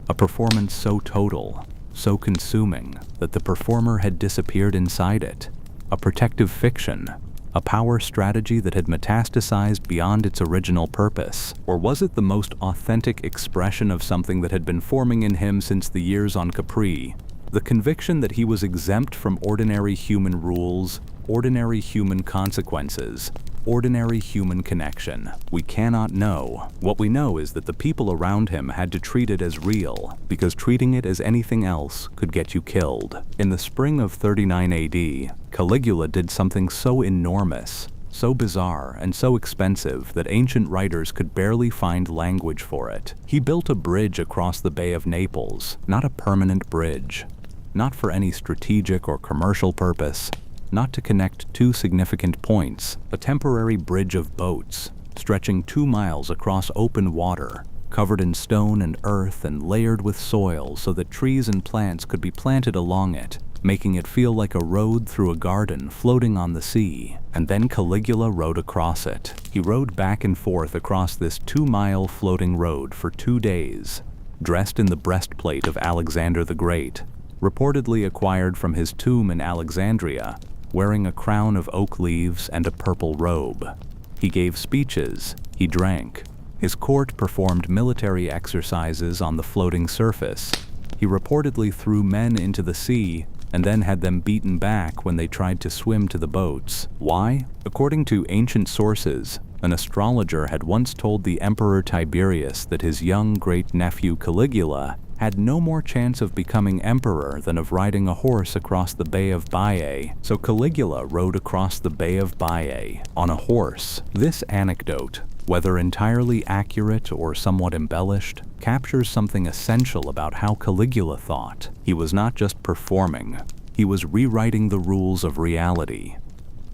A performance so total, so consuming, that the performer had disappeared inside it. A protective fiction, a power strategy that had metastasized beyond its original purpose. Or was it the most authentic expression of something that had been forming in him since the years on Capri? The conviction that he was exempt from ordinary human rules, ordinary human consequences, ordinary human connection. We cannot know. What we know is that the people around him had to treat it as real, because treating it as anything else could get you killed. In the spring of 39 AD, Caligula did something so enormous, so bizarre, and so expensive that ancient writers could barely find language for it. He built a bridge across the Bay of Naples, not a permanent bridge, not for any strategic or commercial purpose, not to connect two significant points, a temporary bridge of boats, stretching 2 miles across open water, covered in stone and earth and layered with soil so that trees and plants could be planted along it, making it feel like a road through a garden floating on the sea. And then Caligula rode across it. He rode back and forth across this 2-mile floating road for 2 days, dressed in the breastplate of Alexander the Great, reportedly acquired from his tomb in Alexandria, wearing a crown of oak leaves and a purple robe. He gave speeches, he drank. His court performed military exercises on the floating surface. He reportedly threw men into the sea and then had them beaten back when they tried to swim to the boats. Why? According to ancient sources, an astrologer had once told the Emperor Tiberius that his young great-nephew Caligula had no more chance of becoming emperor than of riding a horse across the Bay of Baiae. So Caligula rode across the Bay of Baiae on a horse. This anecdote, whether entirely accurate or somewhat embellished, captures something essential about how Caligula thought. He was not just performing, he was rewriting the rules of reality.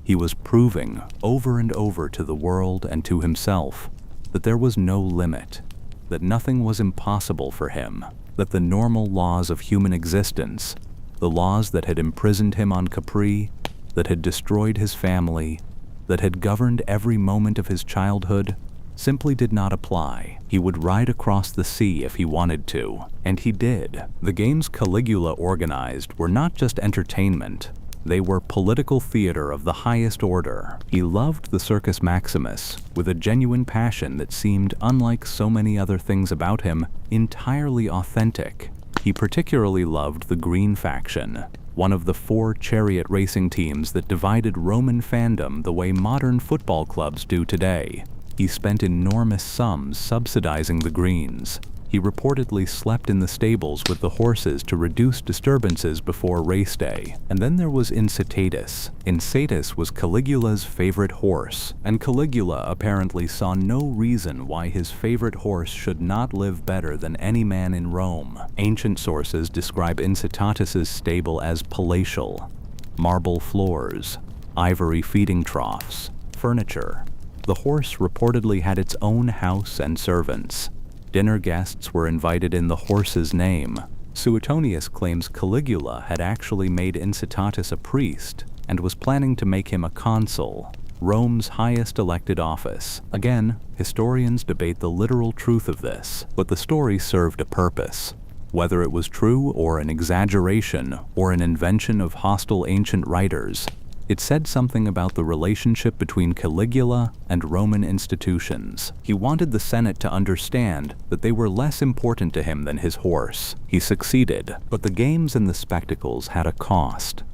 He was proving over and over to the world and to himself that there was no limit, that nothing was impossible for him, that the normal laws of human existence, the laws that had imprisoned him on Capri, that had destroyed his family, that had governed every moment of his childhood simply did not apply. He would ride across the sea if he wanted to, and he did. The games Caligula organized were not just entertainment, they were political theater of the highest order. He loved the Circus Maximus with a genuine passion that seemed, unlike so many other things about him, entirely authentic. He particularly loved the Green faction, one of the 4 chariot racing teams that divided Roman fandom the way modern football clubs do today. He spent enormous sums subsidizing the Greens. He reportedly slept in the stables with the horses to reduce disturbances before race day. And then there was Incitus. Incitus was Caligula's favorite horse, and Caligula apparently saw no reason why his favorite horse should not live better than any man in Rome. Ancient sources describe Incitatus's stable as palatial. Marble floors, ivory feeding troughs, furniture. The horse reportedly had its own house and servants. Dinner guests were invited in the horse's name. Suetonius claims Caligula had actually made Incitatus a priest and was planning to make him a consul, Rome's highest elected office. Again, historians debate the literal truth of this, but the story served a purpose. Whether it was true or an exaggeration or an invention of hostile ancient writers, it said something about the relationship between Caligula and Roman institutions. He wanted the Senate to understand that they were less important to him than his horse. He succeeded, but the games and the spectacles had a cost.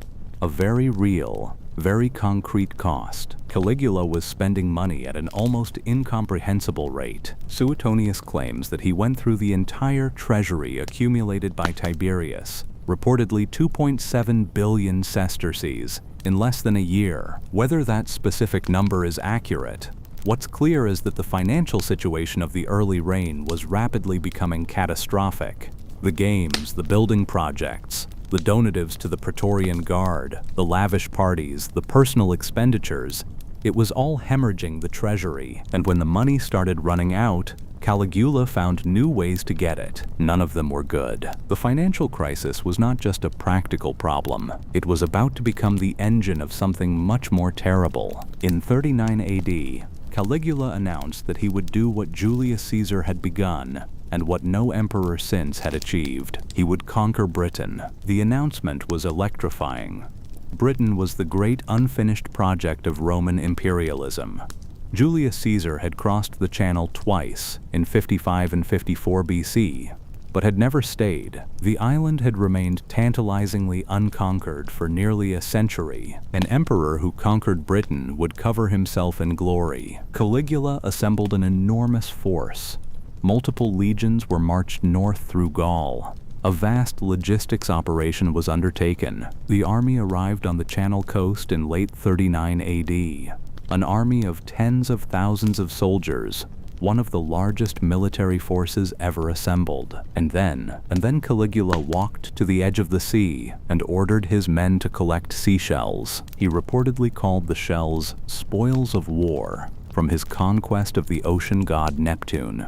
A very real, very concrete cost. Caligula was spending money at an almost incomprehensible rate. Suetonius claims that he went through the entire treasury accumulated by Tiberius, reportedly 2.7 billion sesterces, in less than a year. Whether that specific number is accurate, what's clear is that the financial situation of the early reign was rapidly becoming catastrophic. The games, the building projects, the donatives to the Praetorian Guard, the lavish parties, the personal expenditures, it was all hemorrhaging the treasury, and when the money started running out, Caligula found new ways to get it. None of them were good. The financial crisis was not just a practical problem. It was about to become the engine of something much more terrible. In 39 AD, Caligula announced that he would do what Julius Caesar had begun, and what no emperor since had achieved. He would conquer Britain. The announcement was electrifying. Britain was the great unfinished project of Roman imperialism. Julius Caesar had crossed the Channel twice, in 55 and 54 BC, but had never stayed. The island had remained tantalizingly unconquered for nearly a century. An emperor who conquered Britain would cover himself in glory. Caligula assembled an enormous force. Multiple legions were marched north through Gaul. A vast logistics operation was undertaken. The army arrived on the Channel coast in late 39 AD. An army of tens of thousands of soldiers, one of the largest military forces ever assembled. And then Caligula walked to the edge of the sea and ordered his men to collect seashells. He reportedly called the shells spoils of war from his conquest of the ocean god Neptune.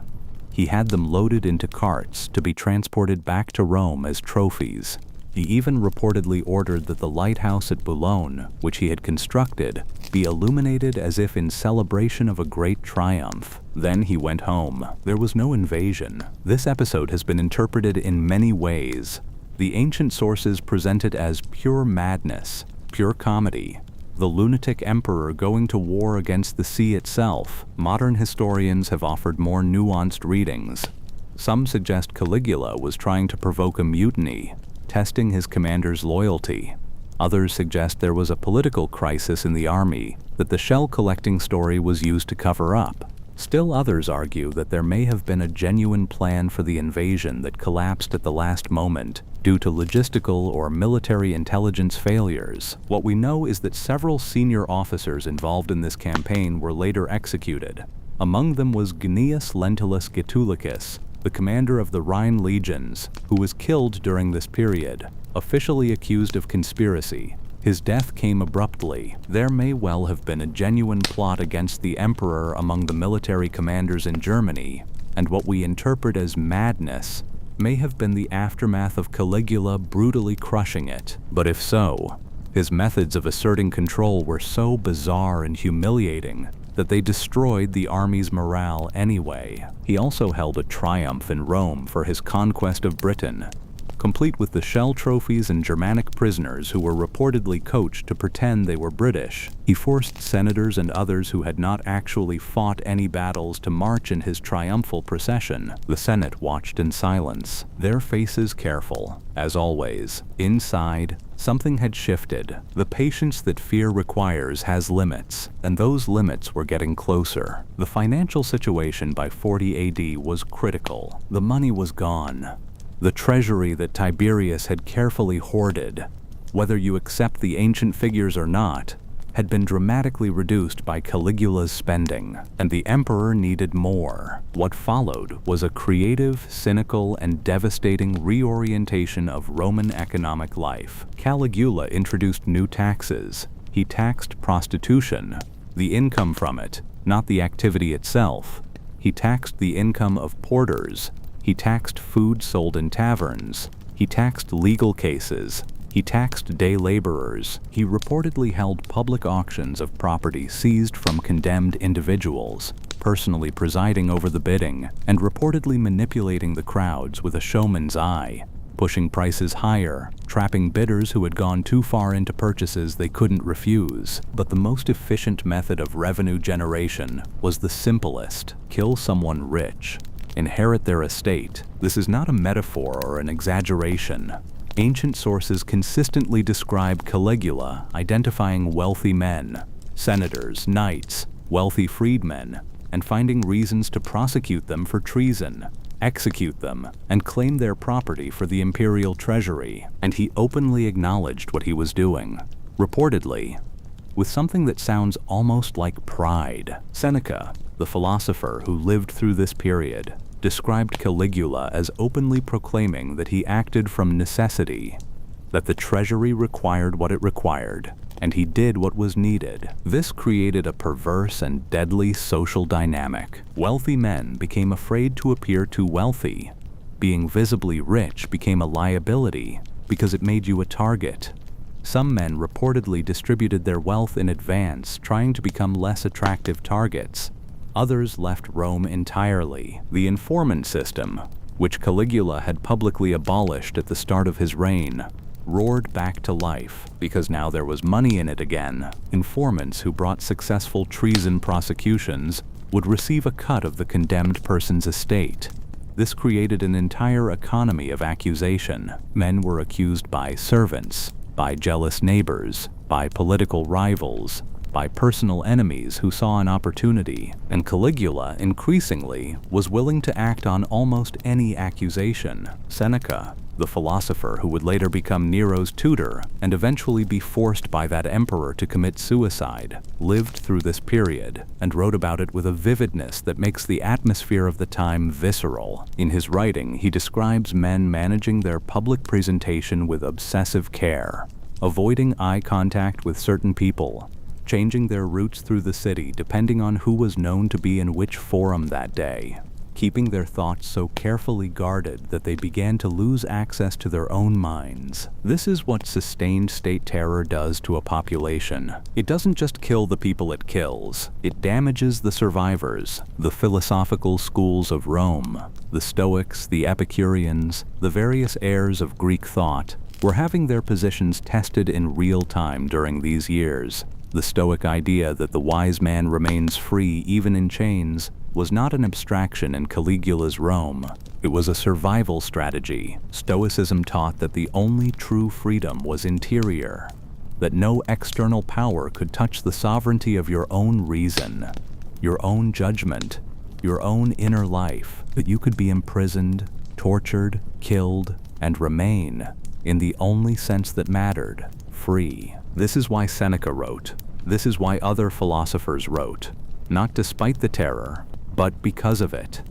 He had them loaded into carts to be transported back to Rome as trophies. He even reportedly ordered that the lighthouse at Boulogne, which he had constructed, be illuminated as if in celebration of a great triumph. Then he went home. There was no invasion. This episode has been interpreted in many ways. The ancient sources present it as pure madness, pure comedy, the lunatic emperor going to war against the sea itself. Modern historians have offered more nuanced readings. Some suggest Caligula was trying to provoke a mutiny, testing his commander's loyalty. Others suggest there was a political crisis in the army that the shell-collecting story was used to cover up. Still others argue that there may have been a genuine plan for the invasion that collapsed at the last moment due to logistical or military intelligence failures. What we know is that several senior officers involved in this campaign were later executed. Among them was Gnaeus Lentulus Gaetulicus, the commander of the Rhine legions, who was killed during this period, officially accused of conspiracy. His death came abruptly. There may well have been a genuine plot against the emperor among the military commanders in Germany, and what we interpret as madness may have been the aftermath of Caligula brutally crushing it. But if so, His methods of asserting control were so bizarre and humiliating that they destroyed the army's morale anyway. He also held a triumph in Rome for his conquest of Britain, complete with the shell trophies and Germanic prisoners who were reportedly coached to pretend they were British. He forced senators and others who had not actually fought any battles to march in his triumphal procession. The Senate watched in silence, their faces careful. As always, inside, something had shifted. The patience that fear requires has limits, and those limits were getting closer. The financial situation by 40 AD was critical. The money was gone. The treasury that Tiberius had carefully hoarded, whether you accept the ancient figures or not, had been dramatically reduced by Caligula's spending, and the emperor needed more. What followed was a creative, cynical, and devastating reorientation of Roman economic life. Caligula introduced new taxes. He taxed prostitution, the income from it, not the activity itself. He taxed the income of porters. He taxed food sold in taverns. He taxed legal cases. He taxed day laborers. He reportedly held public auctions of property seized from condemned individuals, personally presiding over the bidding, and reportedly manipulating the crowds with a showman's eye, pushing prices higher, trapping bidders who had gone too far into purchases they couldn't refuse. But the most efficient method of revenue generation was the simplest: kill someone rich. Inherit their estate. This is not a metaphor or an exaggeration. Ancient sources consistently describe Caligula identifying wealthy men, senators, knights, wealthy freedmen, and finding reasons to prosecute them for treason, execute them, and claim their property for the imperial treasury. And he openly acknowledged what he was doing, reportedly, with something that sounds almost like pride. Seneca, the philosopher who lived through this period, described Caligula as openly proclaiming that he acted from necessity, that the treasury required what it required, and he did what was needed. This created a perverse and deadly social dynamic. Wealthy men became afraid to appear too wealthy. Being visibly rich became a liability because it made you a target. Some men reportedly distributed their wealth in advance, trying to become less attractive targets. Others left Rome entirely. The informant system, which Caligula had publicly abolished at the start of his reign, roared back to life because now there was money in it again. Informants who brought successful treason prosecutions would receive a cut of the condemned person's estate. This created an entire economy of accusation. Men were accused by servants, by jealous neighbors, by political rivals, by personal enemies who saw an opportunity, and Caligula, increasingly, was willing to act on almost any accusation. Seneca, the philosopher who would later become Nero's tutor and eventually be forced by that emperor to commit suicide, lived through this period and wrote about it with a vividness that makes the atmosphere of the time visceral. In his writing, he describes men managing their public presentation with obsessive care, avoiding eye contact with certain people, changing their routes through the city depending on who was known to be in which forum that day, keeping their thoughts so carefully guarded that they began to lose access to their own minds. This is what sustained state terror does to a population. It doesn't just kill the people it kills, it damages the survivors. The philosophical schools of Rome, the Stoics, the Epicureans, the various heirs of Greek thought, were having their positions tested in real time during these years. The Stoic idea that the wise man remains free even in chains was not an abstraction in Caligula's Rome. It was a survival strategy. Stoicism taught that the only true freedom was interior, that no external power could touch the sovereignty of your own reason, your own judgment, your own inner life, that you could be imprisoned, tortured, killed, and remain, in the only sense that mattered, free. This is why Seneca wrote. This is why other philosophers wrote. Not despite the terror, but because of it.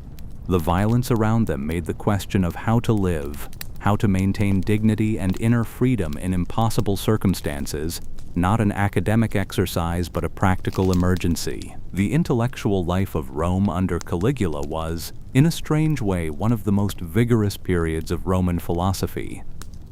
The violence around them made the question of how to live, how to maintain dignity and inner freedom in impossible circumstances, not an academic exercise but a practical emergency. The intellectual life of Rome under Caligula was, in a strange way, one of the most vigorous periods of Roman philosophy.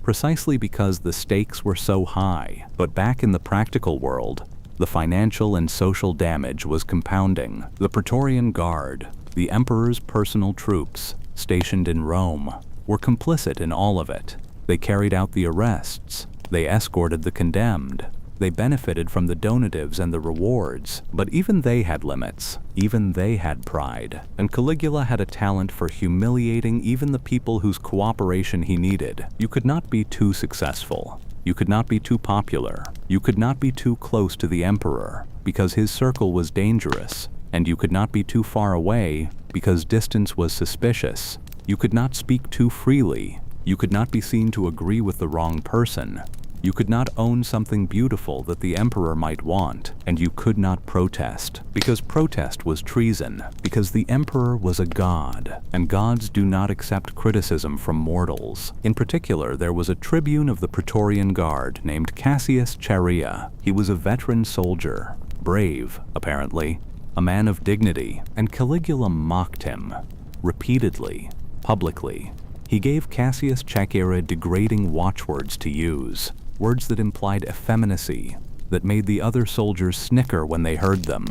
precisely because the stakes were so high. But back in the practical world, the financial and social damage was compounding. The Praetorian Guard, the emperor's personal troops stationed in Rome, were complicit in all of it. They carried out the arrests, they escorted the condemned, they benefited from the donatives and the rewards. But even they had limits, even they had pride, and Caligula had a talent for humiliating even the people whose cooperation he needed. You could not be too successful. You could not be too popular. You could not be too close to the emperor, because his circle was dangerous, and you could not be too far away, because distance was suspicious. You could not speak too freely. You could not be seen to agree with the wrong person. You could not own something beautiful that the emperor might want, and you could not protest, because protest was treason, because the emperor was a god, and gods do not accept criticism from mortals. In particular, there was a tribune of the Praetorian Guard named Cassius Chaerea. He was a veteran soldier, brave, apparently, a man of dignity, and Caligula mocked him, repeatedly, publicly. He gave Cassius Chaerea degrading watchwords to use, words that implied effeminacy, that made the other soldiers snicker when they heard them.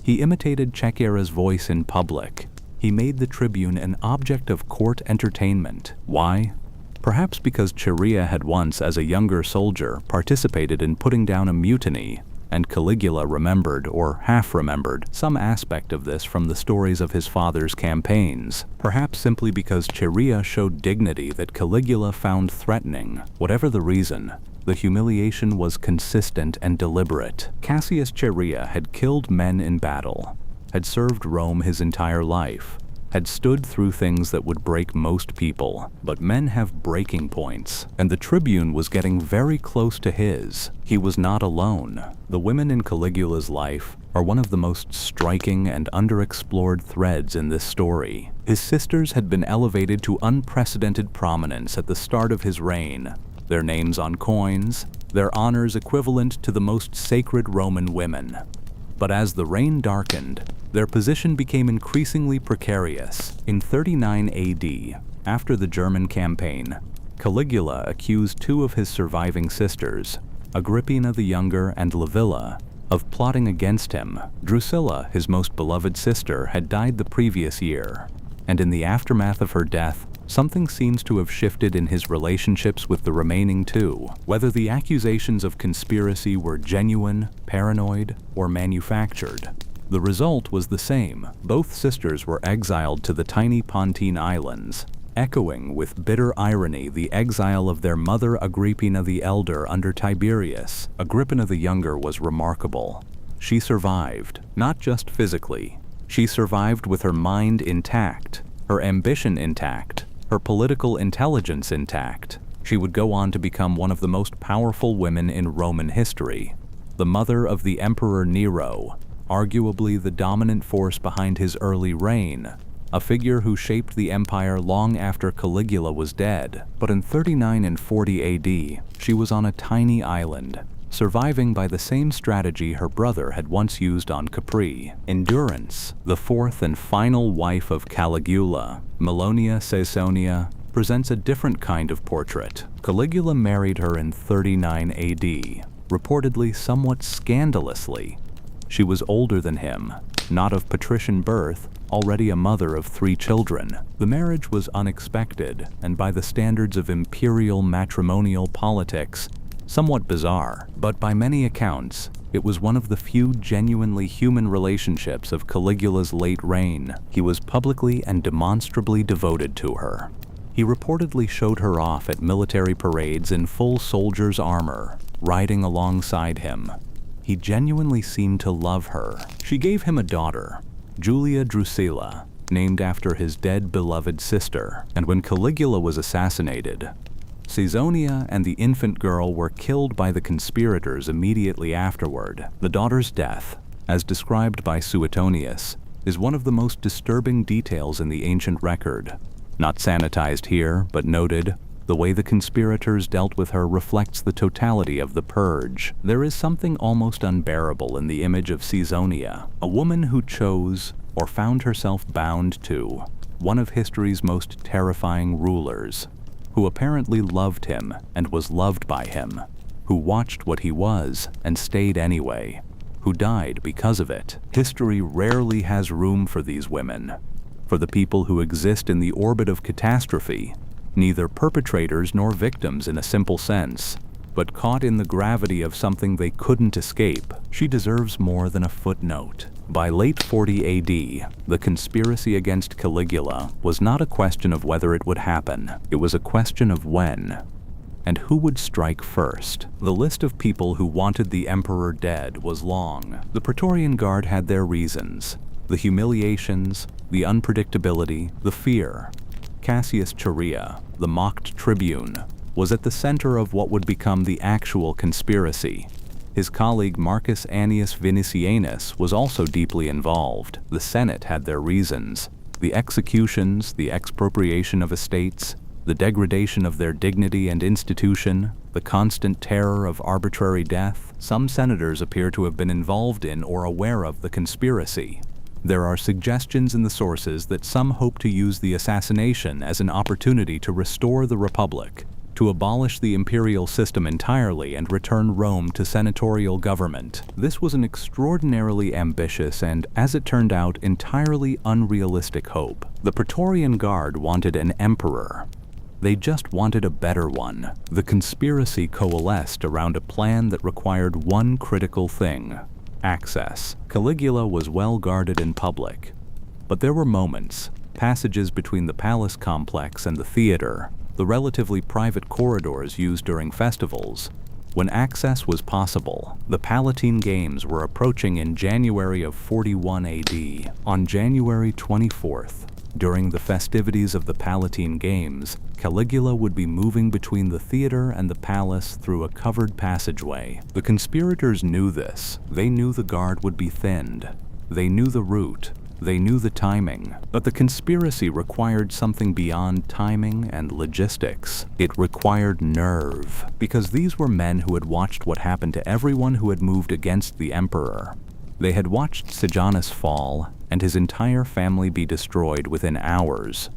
He imitated Chaerea's voice in public. He made the tribune an object of court entertainment. Why? Perhaps because Chaerea had once, as a younger soldier, participated in putting down a mutiny, and Caligula remembered, or half-remembered, some aspect of this from the stories of his father's campaigns. Perhaps simply because Chaerea showed dignity that Caligula found threatening. Whatever the reason, the humiliation was consistent and deliberate. Cassius Chaerea had killed men in battle, had served Rome his entire life, had stood through things that would break most people. But men have breaking points, and the tribune was getting very close to his. He was not alone. The women in Caligula's life are one of the most striking and underexplored threads in this story. His sisters had been elevated to unprecedented prominence at the start of his reign, their names on coins, their honors equivalent to the most sacred Roman women. But as the reign darkened, their position became increasingly precarious. In 39 AD, after the German campaign, Caligula accused two of his surviving sisters, Agrippina the Younger and Livilla, of plotting against him. Drusilla, his most beloved sister, had died the previous year, and in the aftermath of her death, something seems to have shifted in his relationships with the remaining two. Whether the accusations of conspiracy were genuine, paranoid, or manufactured, the result was the same. Both sisters were exiled to the tiny Pontine Islands, echoing with bitter irony the exile of their mother Agrippina the Elder under Tiberius. Agrippina the Younger was remarkable. She survived, not just physically. She survived with her mind intact, her ambition intact, her political intelligence intact. She would go on to become one of the most powerful women in Roman history, the mother of the Emperor Nero, arguably the dominant force behind his early reign, a figure who shaped the empire long after Caligula was dead. But in 39 and 40 AD, she was on a tiny island, surviving by the same strategy her brother had once used on Capri: endurance. The fourth and final wife of Caligula, Melonia Caesonia, presents a different kind of portrait. Caligula married her in 39 AD, reportedly somewhat scandalously. She was older than him, not of patrician birth, already a mother of 3 children. The marriage was unexpected, and by the standards of imperial matrimonial politics, somewhat bizarre. But by many accounts, it was one of the few genuinely human relationships of Caligula's late reign. He was publicly and demonstrably devoted to her. He reportedly showed her off at military parades in full soldier's armor, riding alongside him. He genuinely seemed to love her. She gave him a daughter, Julia Drusilla, named after his dead beloved sister. And when Caligula was assassinated, Caesonia and the infant girl were killed by the conspirators immediately afterward. The daughter's death, as described by Suetonius, is one of the most disturbing details in the ancient record. Not sanitized here, but noted, the way the conspirators dealt with her reflects the totality of the purge. There is something almost unbearable in the image of Caesonia, a woman who chose, or found herself bound to, one of history's most terrifying rulers, who apparently loved him and was loved by him, who watched what he was and stayed anyway, who died because of it. History rarely has room for these women, for the people who exist in the orbit of catastrophe, neither perpetrators nor victims in a simple sense, but caught in the gravity of something they couldn't escape. She deserves more than a footnote. By late 40 AD, the conspiracy against Caligula was not a question of whether it would happen, it was a question of when. And who would strike first? The list of people who wanted the emperor dead was long. The Praetorian Guard had their reasons: the humiliations, the unpredictability, the fear. Cassius Chaerea, the mocked tribune, was at the center of what would become the actual conspiracy. His colleague Marcus Annius Vinicianus was also deeply involved. The Senate had their reasons: the executions, the expropriation of estates, the degradation of their dignity and institution, the constant terror of arbitrary death. Some senators appear to have been involved in or aware of the conspiracy. There are suggestions in the sources that some hope to use the assassination as an opportunity to restore the Republic, to abolish the imperial system entirely and return Rome to senatorial government. This was an extraordinarily ambitious and, as it turned out, entirely unrealistic hope. The Praetorian Guard wanted an emperor. They just wanted a better one. The conspiracy coalesced around a plan that required one critical thing: access. Caligula was well guarded in public, but there were moments, passages between the palace complex and the theater, the relatively private corridors used during festivals, when access was possible. The Palatine Games were approaching in January of 41 AD. On January 24th, during the festivities of the Palatine Games, Caligula would be moving between the theater and the palace through a covered passageway. The conspirators knew this. They knew the guard would be thinned. They knew the route. They knew the timing. But the conspiracy required something beyond timing and logistics. It required nerve, because these were men who had watched what happened to everyone who had moved against the emperor. They had watched Sejanus fall and his entire family be destroyed within hours.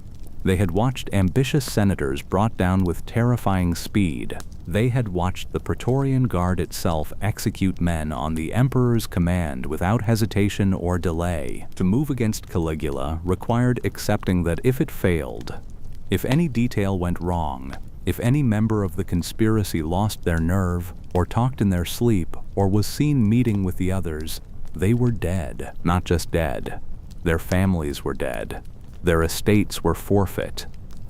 They had watched ambitious senators brought down with terrifying speed. They had watched the Praetorian Guard itself execute men on the emperor's command without hesitation or delay. To move against Caligula required accepting that if it failed, if any detail went wrong, if any member of the conspiracy lost their nerve, or talked in their sleep, or was seen meeting with the others, they were dead. Not just dead. Their families were dead. Their estates were forfeit.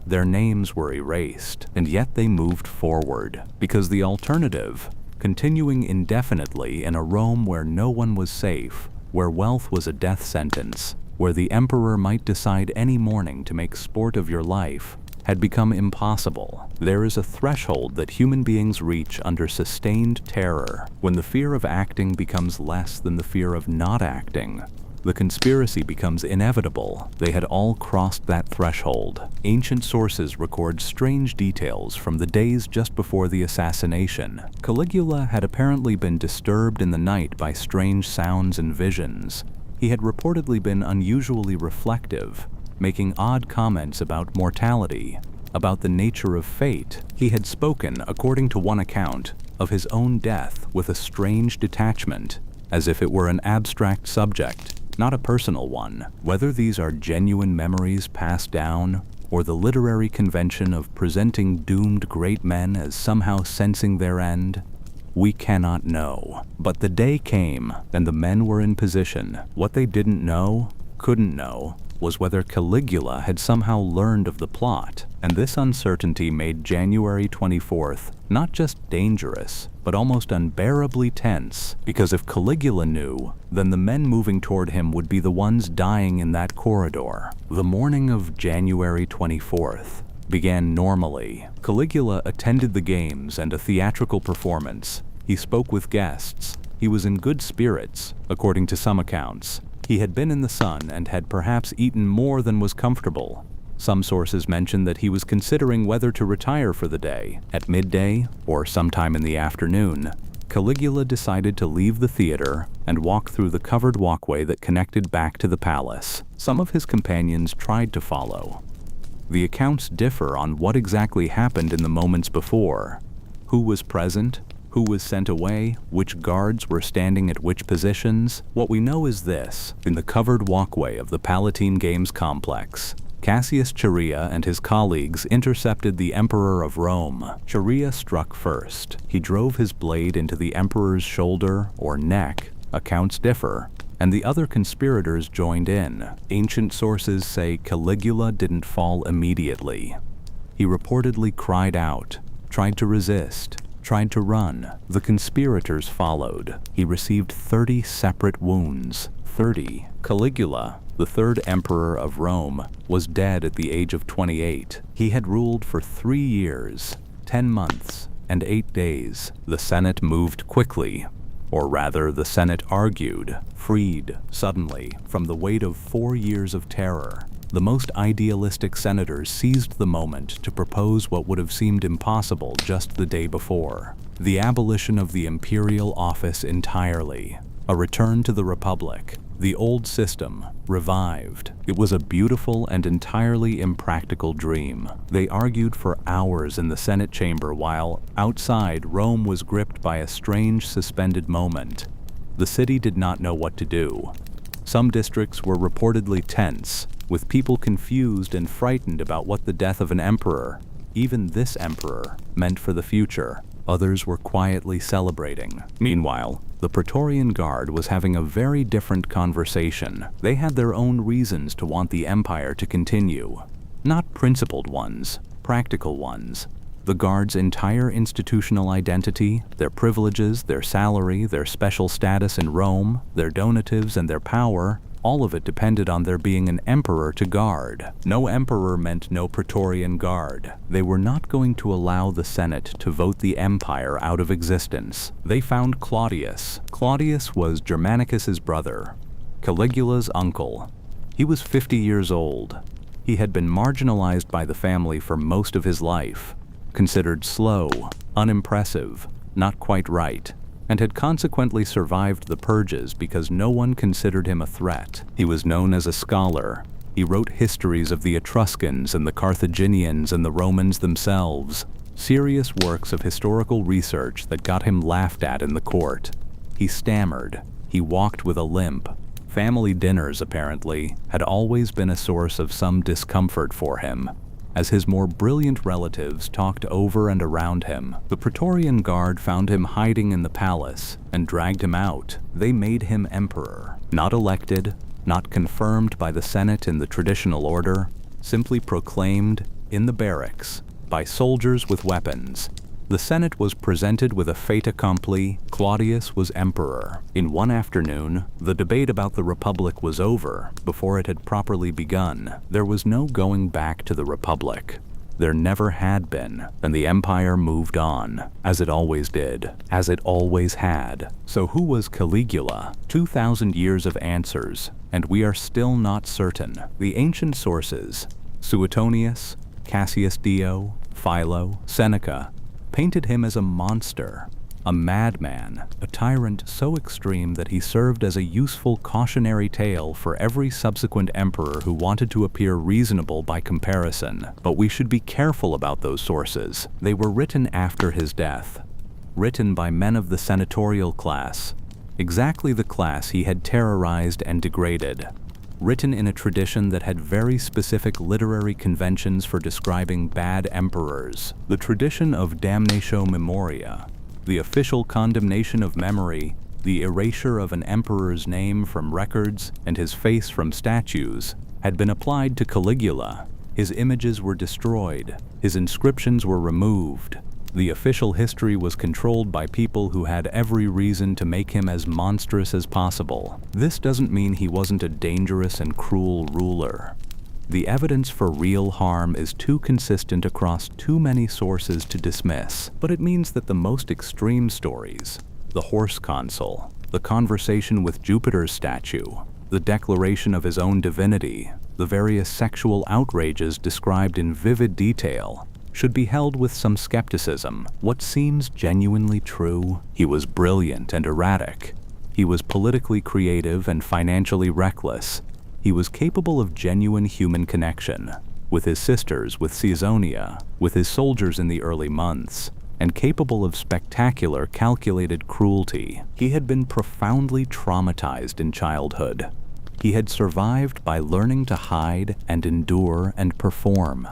Their names were erased. And yet they moved forward, because the alternative, continuing indefinitely in a Rome where no one was safe, where wealth was a death sentence, where the emperor might decide any morning to make sport of your life, had become impossible. There is a threshold that human beings reach under sustained terror, when the fear of acting becomes less than the fear of not acting. The conspiracy becomes inevitable. They had all crossed that threshold. Ancient sources record strange details from the days just before the assassination. Caligula had apparently been disturbed in the night by strange sounds and visions. He had reportedly been unusually reflective, making odd comments about mortality, about the nature of fate. He had spoken, according to one account, of his own death with a strange detachment, as if it were an abstract subject, not a personal one. Whether these are genuine memories passed down, or the literary convention of presenting doomed great men as somehow sensing their end, we cannot know. But the day came, and the men were in position. What they didn't know, couldn't know, was whether Caligula had somehow learned of the plot, and this uncertainty made January 24th not just dangerous, but almost unbearably tense, because if Caligula knew, then the men moving toward him would be the ones dying in that corridor. The morning of January 24th began normally. Caligula attended the games and a theatrical performance. He spoke with guests. He was in good spirits, according to some accounts. He had been in the sun and had perhaps eaten more than was comfortable. Some sources mention that he was considering whether to retire for the day. At midday, or sometime in the afternoon, Caligula decided to leave the theater and walk through the covered walkway that connected back to the palace. Some of his companions tried to follow. The accounts differ on what exactly happened in the moments before. Who was present? Who was sent away? Which guards were standing at which positions? What we know is this: in the covered walkway of the Palatine Games complex, Cassius Chaerea and his colleagues intercepted the Emperor of Rome. Chaerea struck first. He drove his blade into the emperor's shoulder or neck. Accounts differ, and the other conspirators joined in. Ancient sources say Caligula didn't fall immediately. He reportedly cried out, tried to resist, tried to run. The conspirators followed. He received 30 separate wounds. 30. Caligula, the third emperor of Rome, was dead at the age of 28. He had ruled for 3 years, 10 months, and 8 days. The Senate moved quickly. Or rather, the Senate argued, freed suddenly from the weight of 4 years of terror. The most idealistic senators seized the moment to propose what would have seemed impossible just the day before: the abolition of the imperial office entirely, a return to the republic, the old system, revived. It was a beautiful and entirely impractical dream. They argued for hours in the Senate chamber while, outside, Rome was gripped by a strange suspended moment. The city did not know what to do. Some districts were reportedly tense, with people confused and frightened about what the death of an emperor, even this emperor, meant for the future. Others were quietly celebrating. Meanwhile, the Praetorian Guard was having a very different conversation. They had their own reasons to want the empire to continue. Not principled ones, practical ones. The Guard's entire institutional identity, their privileges, their salary, their special status in Rome, their donatives and their power, all of it depended on there being an emperor to guard. No emperor meant no Praetorian Guard. They were not going to allow the Senate to vote the empire out of existence. They found Claudius. Claudius was Germanicus's brother, Caligula's uncle. He was 50 years old. He had been marginalized by the family for most of his life, considered slow, unimpressive, not quite right, and had consequently survived the purges because no one considered him a threat. He was known as a scholar. He wrote histories of the Etruscans and the Carthaginians and the Romans themselves, serious works of historical research that got him laughed at in the court. He stammered. He walked with a limp. Family dinners, apparently, had always been a source of some discomfort for him. As his more brilliant relatives talked over and around him, the Praetorian Guard found him hiding in the palace and dragged him out. They made him emperor. Not elected, not confirmed by the Senate in the traditional order, simply proclaimed in the barracks by soldiers with weapons. The Senate was presented with a fait accompli: Claudius was emperor. In one afternoon, the debate about the Republic was over before it had properly begun. There was no going back to the Republic. There never had been, and the empire moved on, as it always did, as it always had. So who was Caligula? 2,000 years of answers, and we are still not certain. The ancient sources, Suetonius, Cassius Dio, Philo, Seneca, painted him as a monster, a madman, a tyrant so extreme that he served as a useful cautionary tale for every subsequent emperor who wanted to appear reasonable by comparison. But we should be careful about those sources. They were written after his death, written by men of the senatorial class, exactly the class he had terrorized and degraded. Written in a tradition that had very specific literary conventions for describing bad emperors. The tradition of damnatio memoria, the official condemnation of memory, the erasure of an emperor's name from records and his face from statues, had been applied to Caligula. His images were destroyed. His inscriptions were removed. The official history was controlled by people who had every reason to make him as monstrous as possible. This doesn't mean he wasn't a dangerous and cruel ruler. The evidence for real harm is too consistent across too many sources to dismiss, but it means that the most extreme stories, the horse consul, the conversation with Jupiter's statue, the declaration of his own divinity, the various sexual outrages described in vivid detail, should be held with some skepticism. What seems genuinely true? He was brilliant and erratic. He was politically creative and financially reckless. He was capable of genuine human connection. with his sisters, with Caesonia, with his soldiers in the early months, and capable of spectacular, calculated cruelty. He had been profoundly traumatized in childhood. He had survived by learning to hide and endure and perform.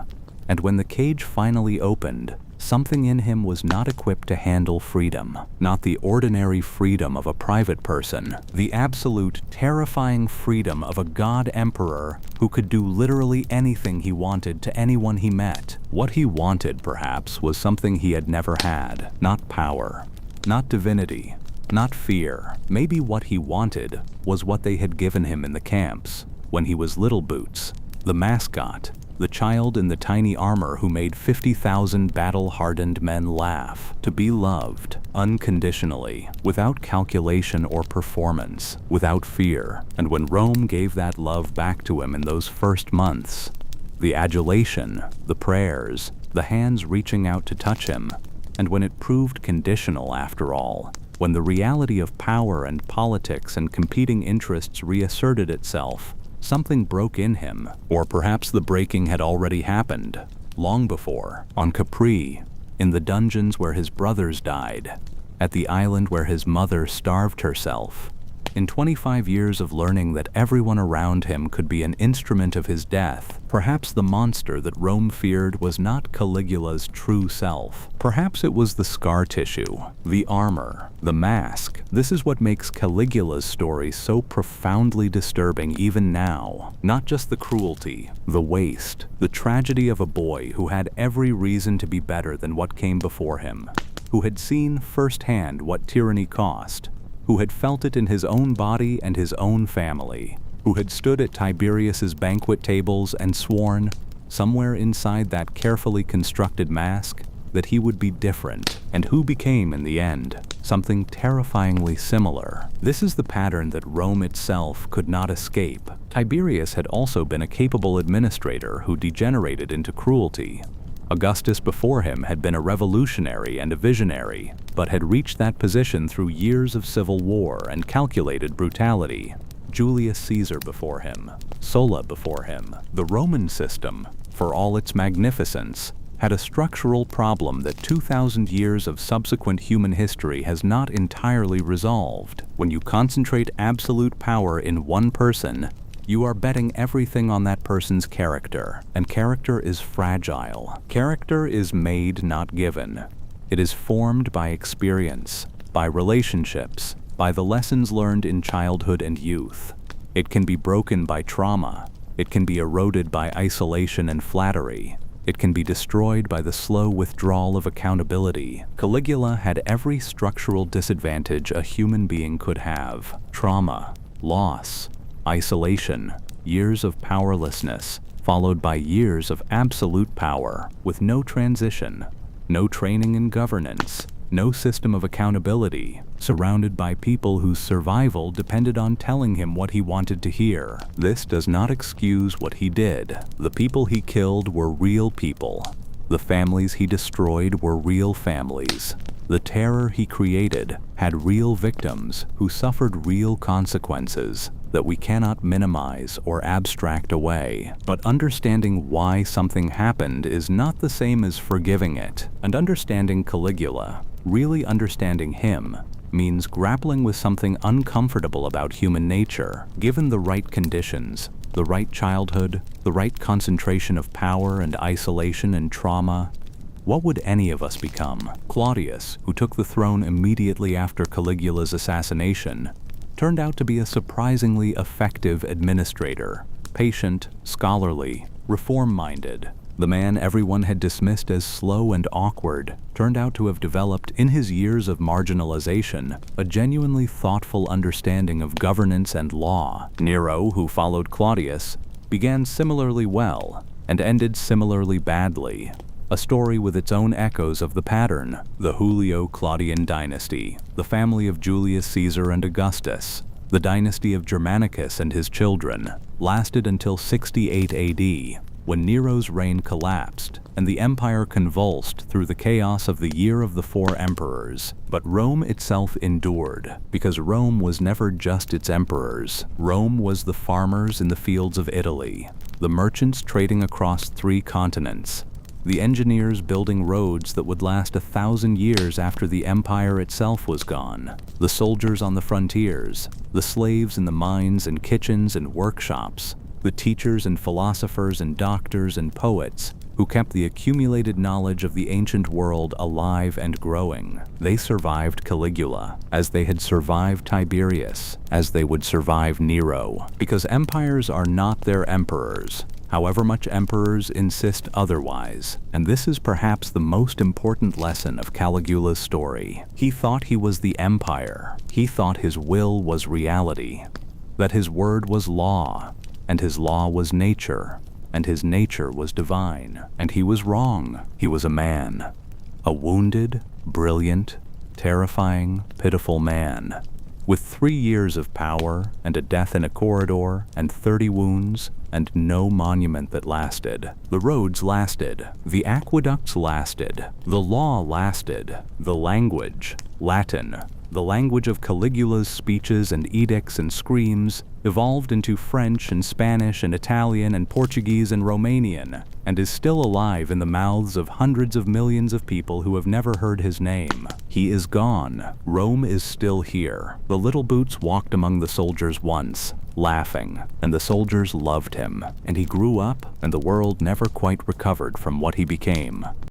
And when the cage finally opened, something in him was not equipped to handle freedom. Not the ordinary freedom of a private person, the absolute, terrifying freedom of a god emperor who could do literally anything he wanted to anyone he met. What he wanted, perhaps, was something he had never had. Not power, not divinity, not fear. Maybe what he wanted was what they had given him in the camps, when he was Little Boots, the mascot, the child in the tiny armor who made 50,000 battle-hardened men laugh, to be loved, unconditionally, without calculation or performance, without fear. And when Rome gave that love back to him in those first months, the adulation, the prayers, the hands reaching out to touch him, and when it proved conditional after all, when the reality of power and politics and competing interests reasserted itself, something broke in him, or perhaps the breaking had already happened, long before, on Capri, in the dungeons where his brothers died, at the island where his mother starved herself. In 25 years of learning that everyone around him could be an instrument of his death, perhaps the monster that Rome feared was not Caligula's true self. Perhaps it was the scar tissue, the armor, the mask. This is what makes Caligula's story so profoundly disturbing even now. Not just the cruelty, the waste, the tragedy of a boy who had every reason to be better than what came before him, who had seen firsthand what tyranny cost, who had felt it in his own body and his own family, who had stood at Tiberius's banquet tables and sworn, somewhere inside that carefully constructed mask, that he would be different, and who became, in the end, something terrifyingly similar. This is the pattern that Rome itself could not escape. Tiberius had also been a capable administrator who degenerated into cruelty. Augustus before him had been a revolutionary and a visionary, but had reached that position through years of civil war and calculated brutality. Julius Caesar before him, Sulla before him. The Roman system, for all its magnificence, had a structural problem that 2,000 years of subsequent human history has not entirely resolved. When you concentrate absolute power in one person, you are betting everything on that person's character, and character is fragile. Character is made, not given. It is formed by experience, by relationships, by the lessons learned in childhood and youth. It can be broken by trauma. It can be eroded by isolation and flattery. It can be destroyed by the slow withdrawal of accountability. Caligula had every structural disadvantage a human being could have: trauma, loss, isolation, years of powerlessness, followed by years of absolute power, with no transition, no training in governance, no system of accountability, surrounded by people whose survival depended on telling him what he wanted to hear. This does not excuse what he did. The people he killed were real people. The families he destroyed were real families. The terror he created had real victims who suffered real consequences that we cannot minimize or abstract away. But understanding why something happened is not the same as forgiving it. And understanding Caligula, really understanding him, means grappling with something uncomfortable about human nature. Given the right conditions, the right childhood, the right concentration of power and isolation and trauma, what would any of us become? Claudius, who took the throne immediately after Caligula's assassination, turned out to be a surprisingly effective administrator, patient, scholarly, reform-minded. The man everyone had dismissed as slow and awkward turned out to have developed, in his years of marginalization, a genuinely thoughtful understanding of governance and law. Nero, who followed Claudius, began similarly well and ended similarly badly. A story with its own echoes of the pattern. The Julio-Claudian dynasty, the family of Julius Caesar and Augustus, the dynasty of Germanicus and his children, lasted until 68 AD. when Nero's reign collapsed and the empire convulsed through the chaos of the Year of the Four Emperors. But Rome itself endured, because Rome was never just its emperors. Rome was the farmers in the fields of Italy, the merchants trading across 3 continents, the engineers building roads that would last 1,000 years after the empire itself was gone, the soldiers on the frontiers, the slaves in the mines and kitchens and workshops, the teachers and philosophers and doctors and poets who kept the accumulated knowledge of the ancient world alive and growing. They survived Caligula, as they had survived Tiberius, as they would survive Nero, because empires are not their emperors, however much emperors insist otherwise. And this is perhaps the most important lesson of Caligula's story. He thought he was the empire. He thought his will was reality, that his word was law, and his law was nature, and his nature was divine. And he was wrong. He was a man, a wounded, brilliant, terrifying, pitiful man, with 3 years of power and a death in a corridor and 30 wounds and no monument that lasted. The roads lasted, the aqueducts lasted, the law lasted, the language, Latin, the language of Caligula's speeches and edicts and screams, evolved into French and Spanish and Italian and Portuguese and Romanian, and is still alive in the mouths of hundreds of millions of people who have never heard his name. He is gone. Rome is still here. The little boots walked among the soldiers once, laughing, and the soldiers loved him. And he grew up, and the world never quite recovered from what he became.